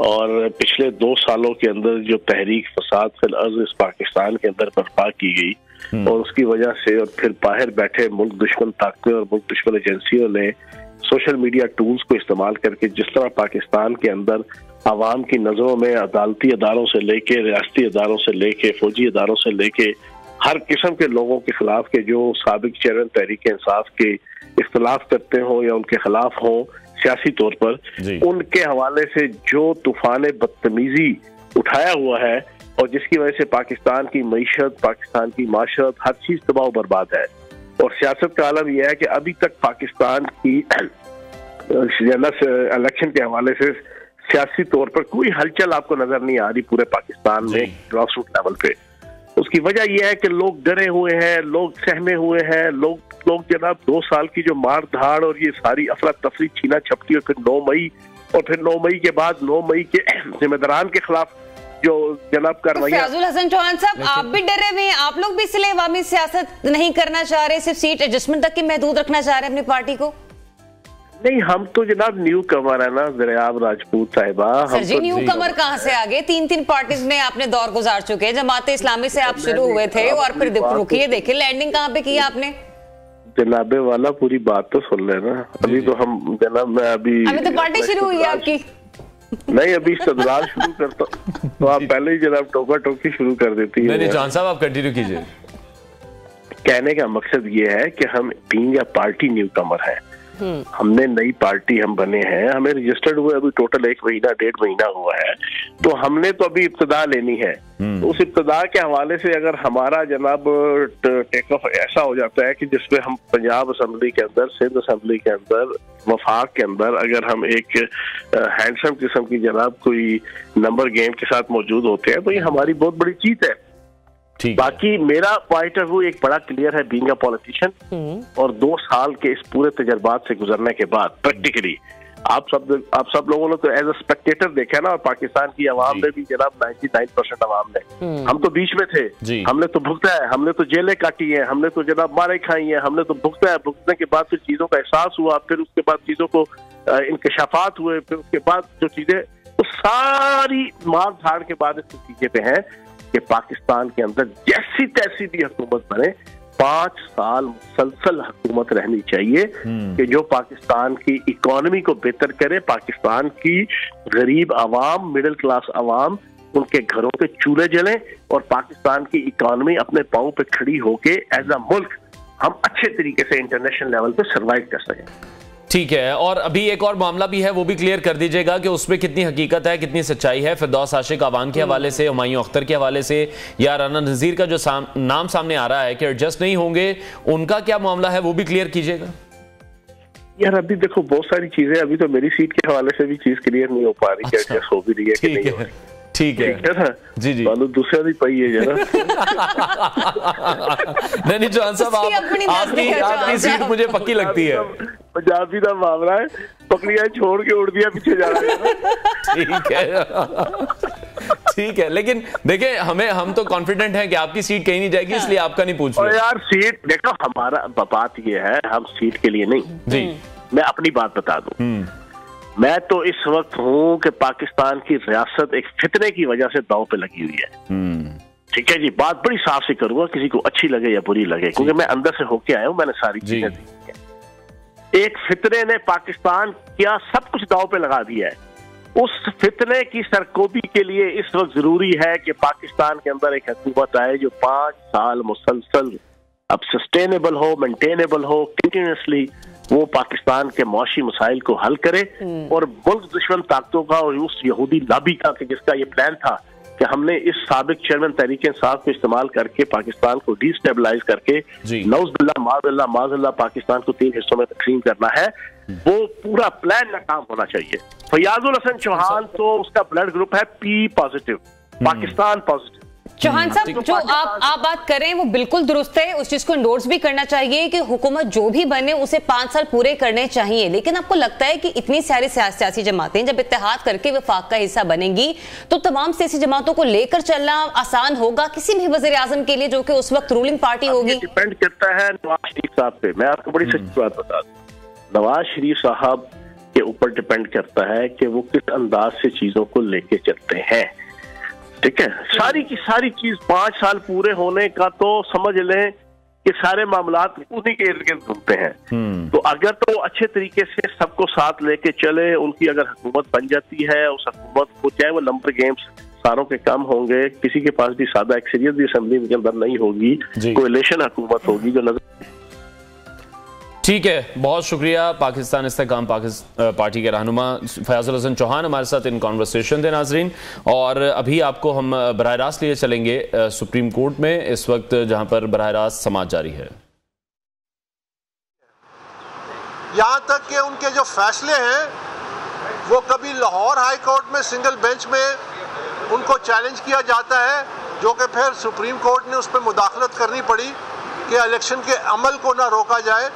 और पिछले 2 सालों के अंदर जो तहरीक फसाद फिल अर्ज़ इस पाकिस्तान के अंदर बर्पा की गई और उसकी वजह से और फिर बाहर बैठे मुल्क दुश्मन ताकतें और मुल्क दुश्मन एजेंसियों ने सोशल मीडिया टूल्स को इस्तेमाल करके जिस तरह पाकिस्तान के अंदर आवाम की नजरों में अदालती अदारों से लेके, रियासती अदारों से लेके, फौजी अदारों से लेके हर किस्म के लोगों के खिलाफ के जो साबिक चेयरमैन तहरीक इंसाफ के इख्तलाफ करते हो या उनके खिलाफ हो सियासी तौर पर, उनके हवाले से जो तूफान बदतमीजी उठाया हुआ है और जिसकी वजह से पाकिस्तान की मईशत, पाकिस्तान की माशरत, हर चीज तबाह बर्बाद है। और सियासत का आलम यह है कि अभी तक पाकिस्तान की इलेक्शन के हवाले से सियासी तौर पर कोई हलचल आपको नजर नहीं आ रही पूरे पाकिस्तान में ग्रास रूट लेवल पे। उसकी वजह यह है कि लोग डरे हुए हैं, लोग सहमे हुए हैं, लोग जनाब 2 साल की जो मार धाड़ और ये सारी अफरा तफरी छीना छपटी और फिर 9 मई और फिर 9 मई के बाद 9 मई के जिम्मेदारान के खिलाफ जो जनाब कार्रवाई। फैजुल हसन चौहान साहब, आप भी डरे हुए हैं, आप लोग भी इसलिए अवामी सियासत नहीं करना चाह रहे, सिर्फ सीट एडजस्टमेंट तक के महदूद रखना चाह रहे हैं अपनी पार्टी को? नहीं, हम तो जनाब न्यू कमर है ना ज़रियाब राजपूत साहिबा। सर जी, न्यू कमर कहाँ से आ गए? 3 पार्टीज ने आपने दौर गुजार चुके हैं। जमाते इस्लामी से आप शुरू हुए थे और फिर रुकिए, देखिए लैंडिंग कहाँ पे की आपने। जनाबे वाला पूरी बात तो सुन लेना। अभी तो हम जनाब मैं अभी तो पार्टी शुरू हुई है आपकी। नहीं, अभी इस्तदलाल शुरू करता तो आप पहले ही जनाब टोका टोकी शुरू कर देती है। नहीं जॉन साहब आप कंटिन्यू कीजिए। कहने का मकसद ये है कि हम बीइंग अ पार्टी न्यू कमर है, हमने नई पार्टी हम बने हैं, हमें रजिस्टर्ड हुए अभी टोटल 1 महीना 1.5 महीना हुआ है, तो हमने तो अभी इब्तिदा लेनी है। तो उस इब्तिदा के हवाले से अगर हमारा जनाब टेक ऑफ ऐसा हो जाता है कि जिसमें हम पंजाब असेंबली के अंदर, सिंध असेंबली के अंदर, वफाक के अंदर अगर हम एक हैंडसम किस्म की जनाब कोई नंबर गेम के साथ मौजूद होते हैं तो ये हमारी बहुत बड़ी जीत है। बाकी मेरा पॉइंट ऑफ व्यू एक बड़ा क्लियर है बीइंग अ पॉलिटिशियन, और 2 साल के इस पूरे तजर्बात से गुजरने के बाद प्रैक्टिकली आप सब लोगों ने तो एज अ स्पेक्टेटर देखा है ना, और पाकिस्तान की आवाम ने भी जनाब 99% आवाम ने, हम तो बीच में थे, हमने तो भुगता है, हमने तो जेलें काटी हैं, हमने तो जनाब मारे खाई हैं, हमने तो भुगता है, भुगतने के बाद फिर चीजों का एहसास हुआ, फिर उसके बाद चीजों को इंकशाफात हुए, फिर उसके बाद जो चीजें वो सारी मार धाड़ के बाद इस नतीजे पे हैं कि पाकिस्तान के अंदर जैसी तैसी भी हुकूमत बने 5 साल मुसलसल हुकूमत रहनी चाहिए कि जो पाकिस्तान की इकोनॉमी को बेहतर करे, पाकिस्तान की गरीब आवाम, मिडिल क्लास आवाम, उनके घरों के चूल्हे जलें और पाकिस्तान की इकोनॉमी अपने पांव पे खड़ी होके एज अ मुल्क हम अच्छे तरीके से इंटरनेशनल लेवल पे सर्वाइव कर सकें। ठीक है, और अभी एक और मामला भी है, वो भी क्लियर कर दीजिएगा कि उसमें कितनी हकीकत है, कितनी सच्चाई है। फिरदौस आशिक आवान के हवाले से, हुमायूं अख्तर के हवाले से, या राना नजीर का जो नाम सामने आ रहा है कि एडजस्ट नहीं होंगे, उनका क्या मामला है वो भी क्लियर कीजिएगा। यार अभी देखो बहुत सारी चीजें, अभी तो मेरी सीट के हवाले से भी चीज क्लियर नहीं हो पा रही कि एडजस्ट हो भी रही है कि नहीं हो रही। ठीक है ना जी जी, दूसरा भी पई है जरा। नहीं जॉन साहब आपकी सीट मुझे पक्की लगती है। पंजाबी का मामला है, पकड़िया छोड़ के उड़ दिया पीछे जा रहा है। ठीक है, लेकिन देखें हम तो कॉन्फिडेंट हैं कि आपकी सीट कहीं नहीं जाएगी, इसलिए आपका नहीं पूछ रहे। यार सीट देखो, हमारा बात ये है, हम सीट के लिए नहीं जी, मैं अपनी बात बता दूं, मैं तो इस वक्त हूं कि पाकिस्तान की रियासत एक फितने की वजह से दांव पे लगी हुई है। ठीक है जी, बात बड़ी साफ से करूंगा, किसी को अच्छी लगे या बुरी लगे, क्योंकि मैं अंदर से होके आया हूं, मैंने सारी चीजें देखी हैं। एक फितने ने पाकिस्तान क्या सब कुछ दांव पे लगा दिया है। उस फितने की सरकोबी के लिए इस वक्त जरूरी है कि पाकिस्तान के अंदर एक हुकूमत आए जो 5 साल मुसलसल अब सस्टेनेबल हो, मेंटेनेबल हो, कंटिन्यूसली वो पाकिस्तान के मौशी मसाइल को हल करे, और मुल्क दुश्मन ताकतों का और उस यहूदी लॉबी का जिसका ये प्लान था कि हमने इस साबिक चेयरमैन तहरीक इंसाफ को इस्तेमाल करके पाकिस्तान को डिस्टेबलाइज करके नौज़बिल्लाह माज़िल्लाह पाकिस्तान को 3 हिस्सों में तकसीम करना है, वो पूरा प्लान नाकाम होना चाहिए। फयाजुल हसन चौहान तो उसका ब्लड ग्रुप है P positive, Pakistan positive. Chauhan साहब जो आप बात कर रहे हैं वो बिल्कुल दुरुस्त है, उस चीज को एंडोर्स भी करना चाहिए कि हुकूमत जो भी बने उसे 5 साल पूरे करने चाहिए, लेकिन आपको लगता है कि इतनी सारी सियासी जमातें जब इत्तेहाद करके वफाक का हिस्सा बनेंगी तो तमाम सियासी जमातों को लेकर चलना आसान होगा किसी भी वज़ीर आज़म के लिए जो कि उस वक्त रूलिंग पार्टी होगी? डिपेंड करता है नवाज शरीफ साहब पे। मैं आपको बड़ी सच्ची बात बता दूं, नवाज शरीफ साहब के ऊपर डिपेंड करता है कि वो किस अंदाज से चीजों को लेके चलते हैं। ठीक है, सारी की सारी चीज 5 साल पूरे होने का तो समझ लें कि सारे मामला उन्हीं के इर्द गिर्द घूमते हैं। तो अगर तो अच्छे तरीके से सबको साथ लेके चले, उनकी अगर हुकूमत बन जाती है, उस हुकूमत को चाहे वो नंबर गेम्स सारों के कम होंगे, किसी के पास भी सादा एक्सरियत भी असेंबली के अंदर नहीं होगी, कोएलिशन हुकूमत होगी जो नजर। ठीक है, बहुत शुक्रिया। पाकिस्तान इस्तेकाम पार्टी के रहनुमा फयाजुल हसन चौहान हमारे साथ इन कॉन्वर्सेशन थे नाजरीन। और अभी आपको हम बराह रास्त लिए चलेंगे सुप्रीम कोर्ट में, इस वक्त जहां पर बराह रास्त समाअत जारी है। यहाँ तक कि उनके जो फैसले हैं वो कभी लाहौर हाई कोर्ट में सिंगल बेंच में उनको चैलेंज किया जाता है, जो कि फिर सुप्रीम कोर्ट ने उस पर मुदाखलत करनी पड़ी कि इलेक्शन के अमल को ना रोका जाए।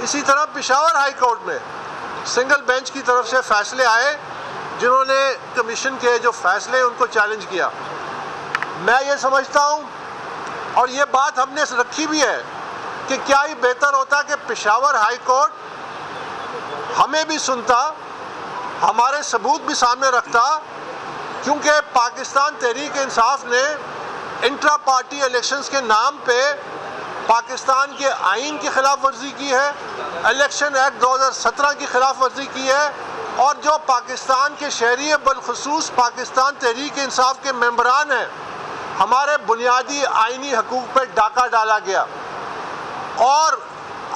इसी तरह पेशावर हाई कोर्ट में सिंगल बेंच की तरफ से फैसले आए जिन्होंने कमीशन के जो फैसले उनको चैलेंज किया। मैं ये समझता हूँ और ये बात हमने रखी भी है कि क्या ही बेहतर होता कि पेशावर हाई कोर्ट हमें भी सुनता, हमारे सबूत भी सामने रखता, क्योंकि पाकिस्तान तहरीक इंसाफ ने इंट्रा पार्टी इलेक्शंस के नाम पे पाकिस्तान के आइन की खिलाफ वर्जी की है, इलेक्शन एक्ट 2017 की खिलाफ वर्जी की है और जो पाकिस्तान के शहरी बलखसूस पाकिस्तान तहरीक इंसाफ के मेंबरान हैं, हमारे बुनियादी आइनी हकूक़ पर डाका डाला गया। और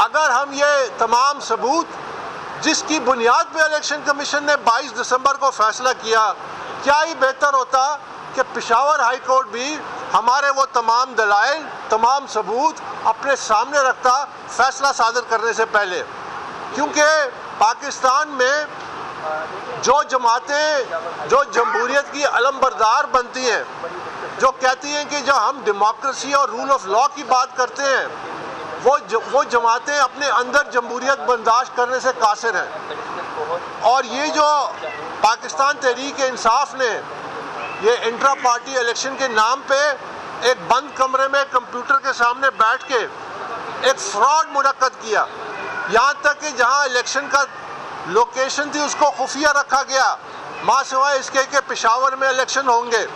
अगर हम ये तमाम सबूत जिसकी बुनियाद पे इलेक्शन कमीशन ने 22 दिसंबर को फैसला किया, क्या ही बेहतर होता कि पेशावर हाई कोर्ट भी हमारे वो तमाम दलाइल, तमाम सबूत अपने सामने रखता फैसला सादर करने से पहले। क्योंकि पाकिस्तान में जो जमातें जो जमहूरियत की अलमबरदार बनती हैं, जो कहती हैं कि जो हम डेमोक्रेसी और रूल ऑफ लॉ की बात करते हैं, वो जमातें अपने अंदर जमहूरियत बर्दाश्त करने से कासिर हैं। और ये जो पाकिस्तान तहरीक इंसाफ ने ये इंट्रा पार्टी इलेक्शन के नाम पे एक बंद कमरे में कंप्यूटर के सामने बैठ के एक फ्रॉड मुनक्कद किया, यहाँ तक कि जहाँ इलेक्शन का लोकेशन थी उसको खुफिया रखा गया, माँ सिवाय इसके कि पेशावर में इलेक्शन होंगे।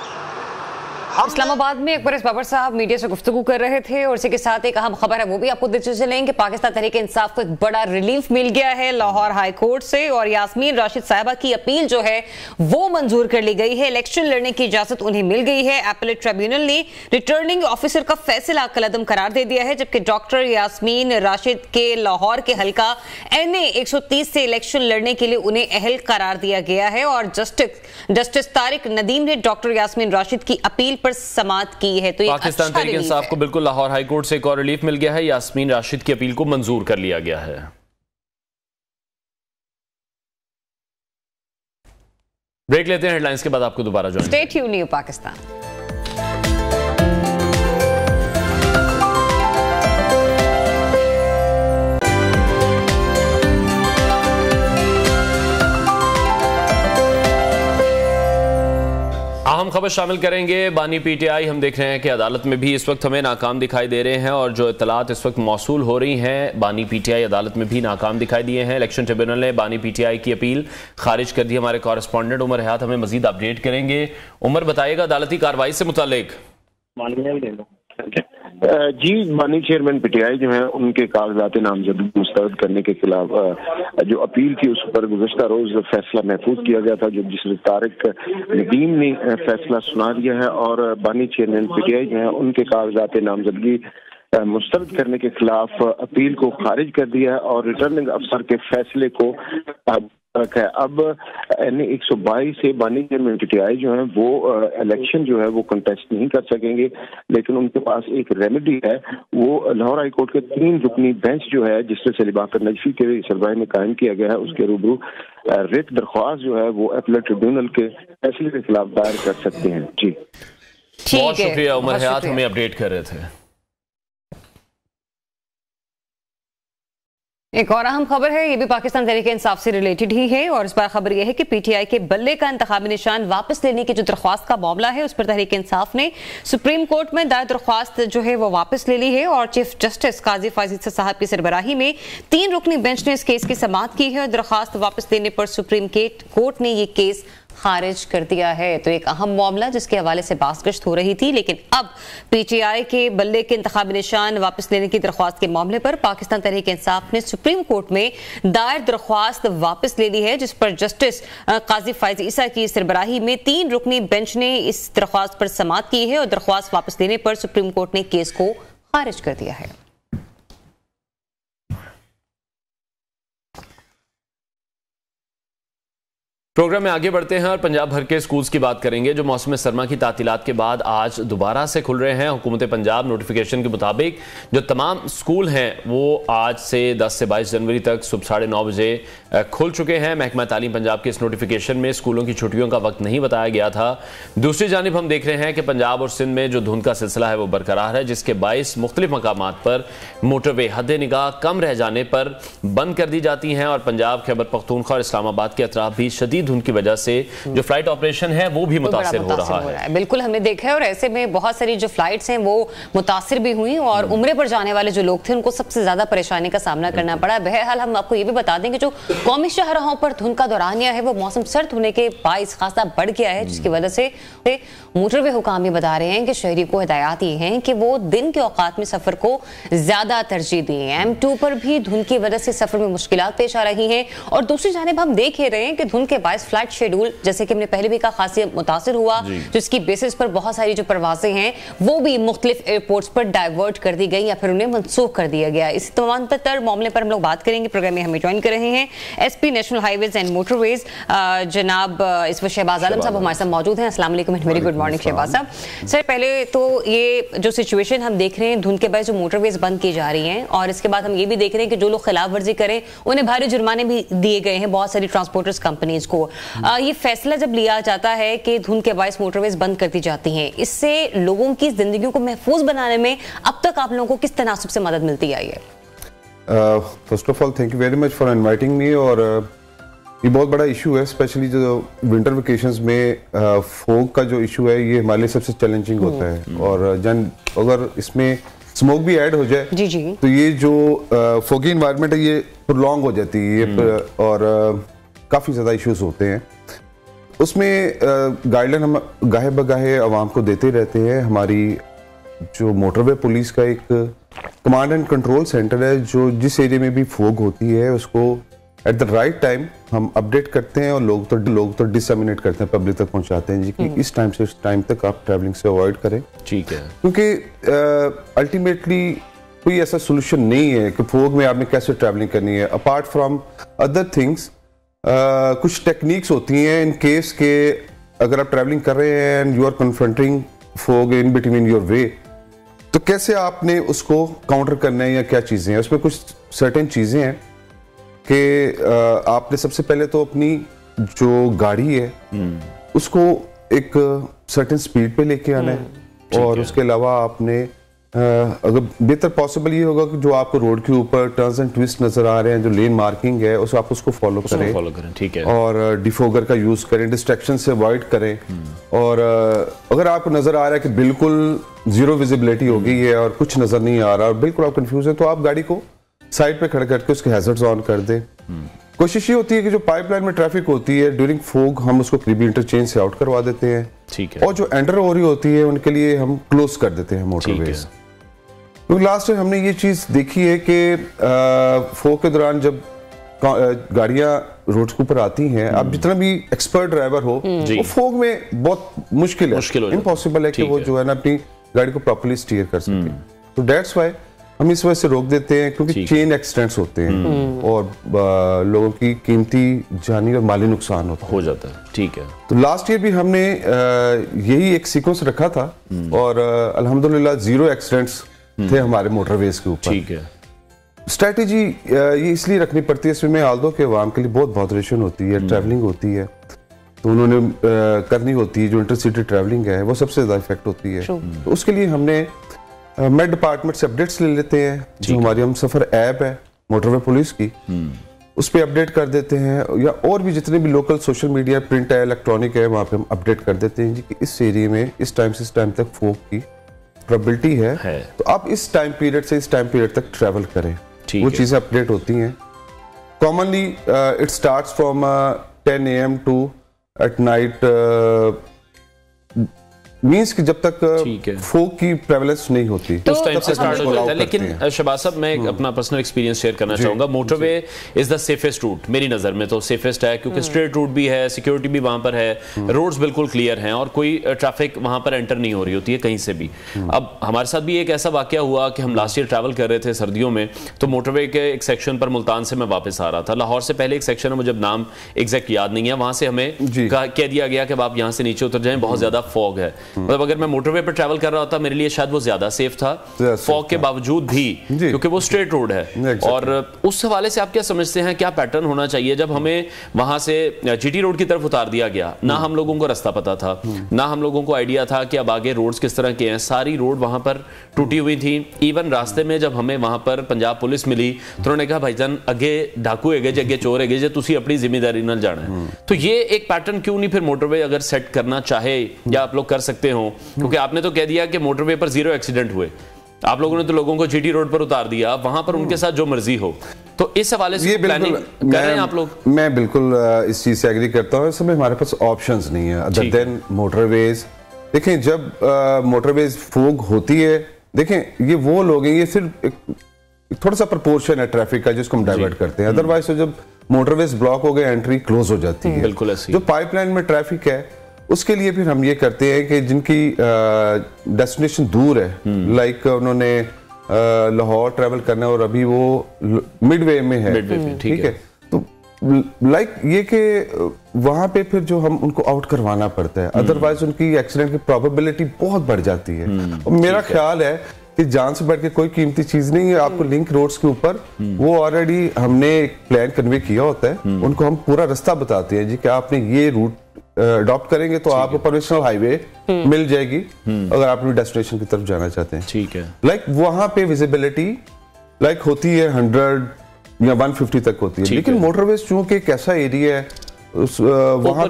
इस्लामाबाद में अकबर बाबर साहब मीडिया से गुफ्तगू कर रहे थे और इसी के साथ एक अहम खबर है, वो भी आपको देते चलेंगे। पाकिस्तान तहरीक इंसाफ को एक बड़ा रिलीफ मिल गया है लाहौर हाई कोर्ट से, और यास्मीन राशिद साहिबा की अपील जो है वो मंजूर कर ली गई है। इलेक्शन लड़ने की इजाजत उन्हें मिल गई है। एपलेट ट्रिब्यूनल ने रिटर्निंग ऑफिसर का फैसला कलअदम करार दे दिया है, जबकि डॉक्टर यास्मीन राशिद के लाहौर के हल्का NA 130 से इलेक्शन लड़ने के लिए उन्हें अहल करार दिया गया है। और जस्टिस तारिक नदीम ने डॉक्टर यास्मीन राशिद की अपील पर समाअत की है। तो पाकिस्तान तहरीक इंसाफ को बिल्कुल लाहौर हाई कोर्ट से एक और रिलीफ मिल गया है। यास्मीन राशिद की अपील को मंजूर कर लिया गया है। ब्रेक लेते हैं, हेडलाइंस के बाद आपको दोबारा join. Stay tuned New Pakistan. अहम खबर शामिल करेंगे। बानी PTI हम देख रहे हैं कि अदालत में भी इस वक्त हमें नाकाम दिखाई दे रहे हैं, और जो इत्तलात इस वक्त मौसूल हो रही हैं बानी PTI अदालत में भी नाकाम दिखाई दिए हैं। इलेक्शन ट्रिब्यूनल ने बानी PTI की अपील खारिज कर दी। हमारे कॉरेस्पॉन्डेंट उमर हयात हमें मजीद अपडेट करेंगे। उमर, बताइएगा अदालती कार्रवाई से मुतालिक। जी, बानी चेयरमैन PTI जो है उनके कागजात नामजदगी मुस्तरद करने के खिलाफ जो अपील थी उस पर गुज़श्ता रोज फैसला महफूज किया गया था, जो जिसमें तारिक नदीम ने फैसला सुना दिया है, और बानी चेयरमैन PTI जो है उनके कागजात नामजदगी मुस्तरद करने के खिलाफ अपील को खारिज कर दिया है और रिटर्निंग अफसर के फैसले को है। अब NA 122 से बानी चेयरमैन PTI जो है वो इलेक्शन जो है वो कंटेस्ट नहीं कर सकेंगे, लेकिन उनके पास एक रेमेडी है। वो लाहौर हाई कोर्ट के 3 रुकनी बेंच जो है जिससे सलीबाकर नजफी के सरबराही में कायम किया गया है, उसके रूबरू रिट दरख्वास्त जो है वो एपलेट ट्रिब्यूनल के फैसले के खिलाफ दायर कर सकते हैं। जी, बहुत शुक्रिया उमर हयात, हमें अपडेट कर रहे थे। एक और अहम खबर है, ये भी पाकिस्तान तहरीक इंसाफ से रिलेटेड ही है, और इस बार खबर यह है कि PTI के बल्ले का इंतखाबी निशान वापस लेने की जो दरख्वास्त का मामला है उस पर तहरीक इंसाफ ने सुप्रीम कोर्ट में दायर दरख्वास्त जो है वो वापस ले ली है, और चीफ जस्टिस काजी फाजिल साहब की सरबराही में 3 रुकनी बेंच ने इस केस की समाअत की है, और दरख्वास्त वापस लेने पर सुप्रीम कोर्ट ने ये केस खारिज कर दिया है। तो एक अहम मामला जिसके हवाले से बासगश्त हो रही थी, लेकिन अब PTI के बल्ले के इंतखाबी निशान वापस लेने की दरख्वास्त के मामले पर पाकिस्तान तहरीक इंसाफ ने सुप्रीम कोर्ट में दायर दरख्वास्त वापस ले ली है, जिस पर जस्टिस काजी फाइज ईसा की सरबराही में 3 रुकनी बेंच ने इस दरख्वास्त पर समाअत की है, और दरख्वास्त वापस लेने पर सुप्रीम कोर्ट ने केस को खारिज कर दिया है। प्रोग्राम में आगे बढ़ते हैं और पंजाब भर के स्कूल्स की बात करेंगे जो मौसम सरमा की तातीलात के बाद आज दोबारा से खुल रहे हैं। हुकूमत पंजाब नोटिफिकेशन के मुताबिक जो तमाम स्कूल हैं वो आज से 10 से 22 जनवरी तक सुबह 9:30 बजे खुल चुके हैं। महकमा तालीम पंजाब के इस नोटिफिकेशन में स्कूलों की छुट्टियों का वक्त नहीं बताया गया था। दूसरी जानिब हम देख रहे हैं कि पंजाब और सिंध में जो धुंध का सिलसिला है वो बरकरार है, जिसके बायस मुख्तलिफ मकामात पर मोटरवे हद निगाह कम रह जाने पर बंद कर दी जाती हैं, और पंजाब, खैबर पख्तूनख्वा और इस्लामाबाद के अतराफ भी शदीद धुंध की वजह से जो फ्लाइट ऑपरेशन है वो भी मुतासिर हो रहा है। बिल्कुल हमने देखा है, और ऐसे में बहुत सारी जो फ्लाइट्स हैं वो मुतासिर भी हुई, और उम्रे पर जाने वाले जो लोग थे उनको सबसे ज्यादा परेशानी का सामना करना पड़ा। बहरहाल हम आपको ये भी बता दें कि जो कौमी शाहराहों पर धुंध का दौरानिया है वो मौसम सर्द होने के बाइस खासा बढ़ गया है, जिसकी वजह से मोटरवे हुकाम भी बता रहे हैं कि शहरी को हिदायत ये हैं कि वो दिन के औकात में सफर को ज्यादा तरजीह दें। M2 पर भी धुंध की वजह से सफर में मुश्किलात पेश आ रही हैं, और दूसरी जानिब हम देख रहे हैं कि धुंध के बायस फ्लाइट शेड्यूल, जैसे कि हमने पहले भी कहा, खासी मुतासिर हुआ, जिसकी बेसिस पर बहुत सारी जो परवाजें हैं वो भी मुख्तलिफ एयरपोर्ट्स पर डाइवर्ट कर दी गई या फिर उन्हें मनसूख कर दिया गया। इस तमाम तर मामले पर हम लोग बात करेंगे। प्रोग्राम में हमें ज्वाइन कर रहे हैं SP national highways and motorways जनाब इस वक्त शहबाज आलम साहब हमारे साथ मौजूद हैं। अस्सलाम वालेकुम, वेरी गुड मॉर्निंग शहबाज साहब। सर, पहले तो ये जो सिचुएशन हम देख रहे हैं, धुंध के बाद जो मोटरवेज बंद की जा रही हैं, और इसके बाद हम ये भी देख रहे हैं कि जो लोग खिलाफ वर्जी करें उन्हें भारी जुर्माने भी दिए गए हैं बहुत सारी ट्रांसपोर्टर्स कंपनीज को। ये फैसला जब लिया जाता है कि धुंध के बायस मोटरवेज बंद कर दी जाती हैं, इससे लोगों की जिंदगी को महफूज बनाने में अब तक आप लोगों को किस तनासुब से मदद मिलती आई है? First of all thank you very much for inviting me. और ये बहुत बड़ा इशू है, स्पेशली जो विंटर वेकेशंस में फोग का जो इशू है ये हमारे लिए सबसे चैलेंजिंग होता है। और अगर इसमें स्मोक भी ऐड हो जाए जी तो ये जो फोगी इन्वायरमेंट है ये प्रोलॉन्ग हो जाती है और काफ़ी ज़्यादा इश्यूज होते हैं। उसमें गाइडलाइन हम गाहे बगाहे आवाम को देते रहते हैं। हमारी जो मोटरवे पुलिस का एक कमांड एंड कंट्रोल सेंटर है, जो जिस एरिया में भी फोग होती है उसको एट द राइट टाइम हम अपडेट करते हैं और लोग तो डिसमिनेट करते हैं, पब्लिक तक पहुंचाते हैं जी कि इस टाइम से इस टाइम तक आप ट्रैवलिंग से अवॉइड करें। ठीक है, क्योंकि अल्टीमेटली कोई ऐसा सोल्यूशन नहीं है कि फोग में आपने कैसे ट्रैवलिंग करनी है। अपार्ट फ्रॉम अदर थिंग्स कुछ टेक्निक्स होती हैं इन केस के अगर आप ट्रैवलिंग कर रहे हैं and you are confronting fog in between your way, तो कैसे आपने उसको काउंटर करना है या क्या चीज़ें हैं। उसमें कुछ सर्टेन चीज़ें हैं कि आपने सबसे पहले तो अपनी जो गाड़ी है उसको एक सर्टेन स्पीड पे लेके आना है। और उसके अलावा आपने अगर बेहतर पॉसिबल ये होगा कि जो आपको रोड के ऊपर टर्न्स एंड ट्विस्ट नजर आ रहे हैं, जो लेन मार्किंग है उस आप उसको फॉलो करें। ठीक है, और डिफोगर का यूज करें, डिस्ट्रैक्शन से अवॉइड करें। और अगर आपको नजर आ रहा है कि बिल्कुल जीरो विजिबिलिटी हो गई है और कुछ नजर नहीं आ रहा और बिल्कुल आप कंफ्यूज है, तो आप गाड़ी को साइड पे खड़े करके उसके हैजर्ड्स ऑन कर दें। कोशिश ये होती है कि जो पाइपलाइन में ट्रैफिक होती है ड्यूरिंग फोग हम उसको करीबी इंटरचेंज से आउट करवा देते हैं। ठीक है, और जो एंटर हो रही होती है उनके लिए हम क्लोज कर देते हैं मोटरवेज। तो लास्ट टाइम हमने ये चीज देखी है कि फोग के दौरान जब गाड़ियां रोड के ऊपर आती हैं, आप जितना भी एक्सपर्ट ड्राइवर हो वो फोग में बहुत मुश्किल है, इम्पॉसिबल है कि वो जो है ना अपनी गाड़ी को प्रॉपर्ली स्टीयर कर सके। तो दैट्स व्हाई हम इस वजह से रोक देते हैं, क्योंकि चेन एक्सीडेंट्स होते हैं और लोगों की कीमती जानी और माली नुकसान हो जाता है। ठीक है, तो लास्ट ईयर भी हमने यही एक सीक्वेंस रखा था और अल्हम्दुलिल्लाह 0 एक्सीडेंट्स थे हमारे मोटरवेज के ऊपर। ठीक है, स्ट्रेटेजी ये इसलिए रखनी पड़ती है, इसमें आल्दो के अवाम के लिए बहुत बॉदरेशन होती है, ट्रैवलिंग होती है, तो उन्होंने करनी होती है। जो इंटरसिटी ट्रैवलिंग है वो सबसे ज्यादा इफेक्ट होती है। तो उसके लिए हमने मेड डिपार्टमेंट से अपडेट्स ले लेते हैं। जो हमारी हम सफर ऐप है मोटरवे पुलिस की, उस पर अपडेट कर देते हैं, या और भी जितने भी लोकल सोशल मीडिया, प्रिंट है, इलेक्ट्रॉनिक है, वहाँ पे हम अपडेट कर देते हैं जी कि इस एरिया में इस टाइम से इस टाइम तक फोग की प्रोबेबिलिटी है, तो आप इस टाइम पीरियड से इस टाइम पीरियड तक ट्रैवल करें। वो चीज़ें अपडेट होती हैं। Commonly it starts from 10 AM to eight night, means कि जब तक फोग की प्रेवलेंस नहीं होती तो उस टाइम से स्टार्ट हो जाता है। लेकिन शहबाज साहब, मैं अपना पर्सनल एक्सपीरियंस शेयर करना चाहूंगा। Motorway is the safest route, मेरी नजर में तो सेफेस्ट है, क्योंकि स्ट्रेट रूट भी है, सिक्योरिटी भी वहां पर है, रोड्स बिल्कुल क्लियर हैं और कोई ट्रैफिक वहां पर एंटर नहीं हो रही होती है कहीं से भी। अब हमारे साथ भी एक ऐसा वाकया हुआ कि हम लास्ट ईयर ट्रैवल कर रहे थे सर्दियों में, तो मोटरवे के एक सेक्शन पर मुल्तान से मैं वापस आ रहा था। लाहौर से पहले एक सेक्शन है, मुझे नाम एग्जैक्ट याद नहीं है, वहां से हमें कह दिया गया कि आप यहाँ से नीचे उतर जाएं, बहुत ज्यादा फॉग है। मतलब अगर मैं मोटरवे पर ट्रैवल कर रहा होता मेरे लिए शायद वो ज्यादा सेफ था, फॉग के बावजूद भी, क्योंकि वो स्ट्रेट रोड है। और उस हवाले से आप क्या समझते हैं, क्या पैटर्न होना चाहिए जब हमें वहां से जीटी रोड की तरफ उतार दिया गया, ना हम लोगों को रास्ता पता था, ना हम लोगों को आइडिया था कि अब आगे रोड्स किस तरह के हैं, सारी रोड वहां पर टूटी हुई थी। इवन रास्ते में जब हमें वहां पर पंजाब पुलिस मिली तो उन्होंने कहा भाईजान अगे डाकू है जे, अगे चोर है जे, तुसी अपनी जिम्मेदारी न जाना है। तो ये एक पैटर्न क्यों नहीं फिर मोटरवे अगर सेट करना चाहे या आप लोग कर सकते हो, क्योंकि आपने तो कह दिया कि मोटरवे पर 0 एक्सीडेंट हुए, आप लोगों ने तो लोगों को जीटी रोड पर उतार दिया, वहां पर उनके साथ जो मर्जी हो। तो इस हवाले से प्लानिंग कर रहे हैं आप लोग? मैं बिल्कुल इस चीज से एग्री करता हूं। इस समय हमारे पास ऑप्शंस नहीं है अदर देन मोटरवेज। देखें जब मोटरवेज फोग होती है, देखें ये वो लोग हैं, ये सिर्फ थोड़ा सा प्रपोर्शन है ट्रैफिक का जिसको हम डाइवर्ट करते हैं। अदरवाइज तो जब मोटरवेज ब्लॉक हो गए एंट्री क्लोज हो जाती है। बिल्कुल ऐसी जो पाइपलाइन में ट्रैफिक है उसके लिए फिर हम ये करते हैं कि जिनकी डेस्टिनेशन दूर है, लाइक उन्होंने लाहौर ट्रैवल करना है और अभी वो मिडवे में है, ठीक है, तो लाइक ये कि वहां पे फिर जो हम उनको आउट करवाना पड़ता है, अदरवाइज उनकी एक्सीडेंट की प्रोबेबिलिटी बहुत बढ़ जाती है। और मेरा ख्याल है कि जान से बढ़ के कोई कीमती चीज नहीं है। आपको लिंक रोड्स के ऊपर वो ऑलरेडी हमने एक प्लान कन्वे किया होता है, उनको हम पूरा रास्ता बताते हैं जी कि आपने ये रूट अडॉप्ट करेंगे तो आपको प्रोविंशियल हाईवे मिल जाएगी अगर आप अपनी डेस्टिनेशन की तरफ जाना चाहते हैं। ठीक है, लाइक वहां पे विजिबिलिटी लाइक होती है 100 या 150 तक होती है, लेकिन मोटरवेज चूंकि एक ऐसा एरिया है वहां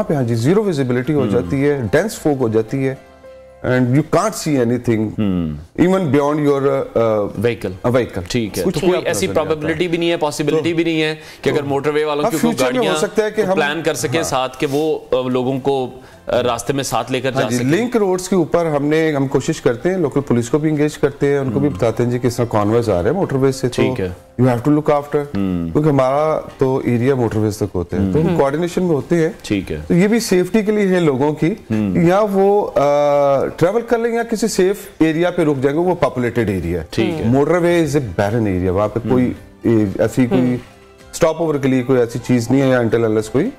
पे हाँ जी 0 विजिबिलिटी हो जाती है, डेंस फोग हो जाती है and you can't see anything even beyond your vehicle। ठीक है, तो कोई ऐसी प्रोबेबिलिटी भी नहीं है, पॉसिबिलिटी भी नहीं है कि अगर मोटरवे वालों की गाड़ियां हो सकता है कि हम प्लान कर सके साथ कि वो लोगों को रास्ते में साथ लेकर जा सके। लिंक रोड्स के ऊपर हम कोशिश करते हैं, लोकल पुलिस को भी एंगेज करते हैं, उनको भी बताते हैं जी किस तरह कॉन्वेज आ रहे हैं मोटरवेज से, तो you have to look after, क्योंकि हमारा तो एरिया मोटरवेज तक होते हैं तो हम कोऑर्डिनेशन में होते हैं। ठीक है, तो ये भी सेफ्टी के लिए है लोगों की, या वो ट्रेवल कर लेंगे या किसी सेफ एरिया पे रुक जाएंगे, वो पॉपुलेटेड एरिया है। Motorway is a barren area, वहां पे कोई ऐसी कोई स्टॉप ओवर के लिए कोई ऐसी चीज नहीं है अनटिल अनलेस कोई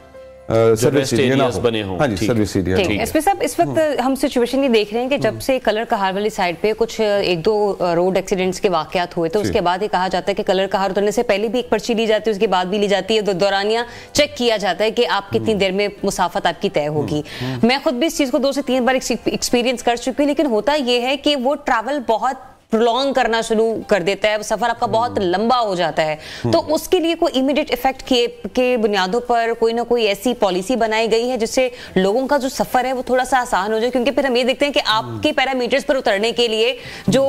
सर्विस एरियाज बने हो। हाँ जी, सर्विस एरिया। एसपी साहब, इस वक्त हम सिचुएशन ये देख रहे हैं कि जब से कलर कहार वाली साइड पे कुछ 1-2 रोड एक्सीडेंट्स के वाकयात हुए, तो उसके बाद ये कहा जाता है कि कलर कहार उतरने से पहले भी एक पर्ची ली जाती है, उसके बाद भी ली जाती है, दौरानिया चेक किया जाता है कि आप कितनी देर में मुसाफत आपकी तय होगी। मैं खुद भी इस चीज को 2 से 3 बार एक्सपीरियंस कर चुकी हूँ, लेकिन होता यह है कि वो ट्रैवल बहुत प्रोलॉन्ग करना शुरू कर देता है, सफर आपका बहुत लंबा हो जाता है। तो उसके लिए कोई इमीडिएट इफेक्ट के बुनियादों पर कोई ना कोई ऐसी पॉलिसी बनाई गई है जिससे लोगों का जो सफर है वो थोड़ा सा आसान हो जाए, क्योंकि फिर हम ये देखते हैं कि आपके पैरामीटर्स पर उतरने के लिए जो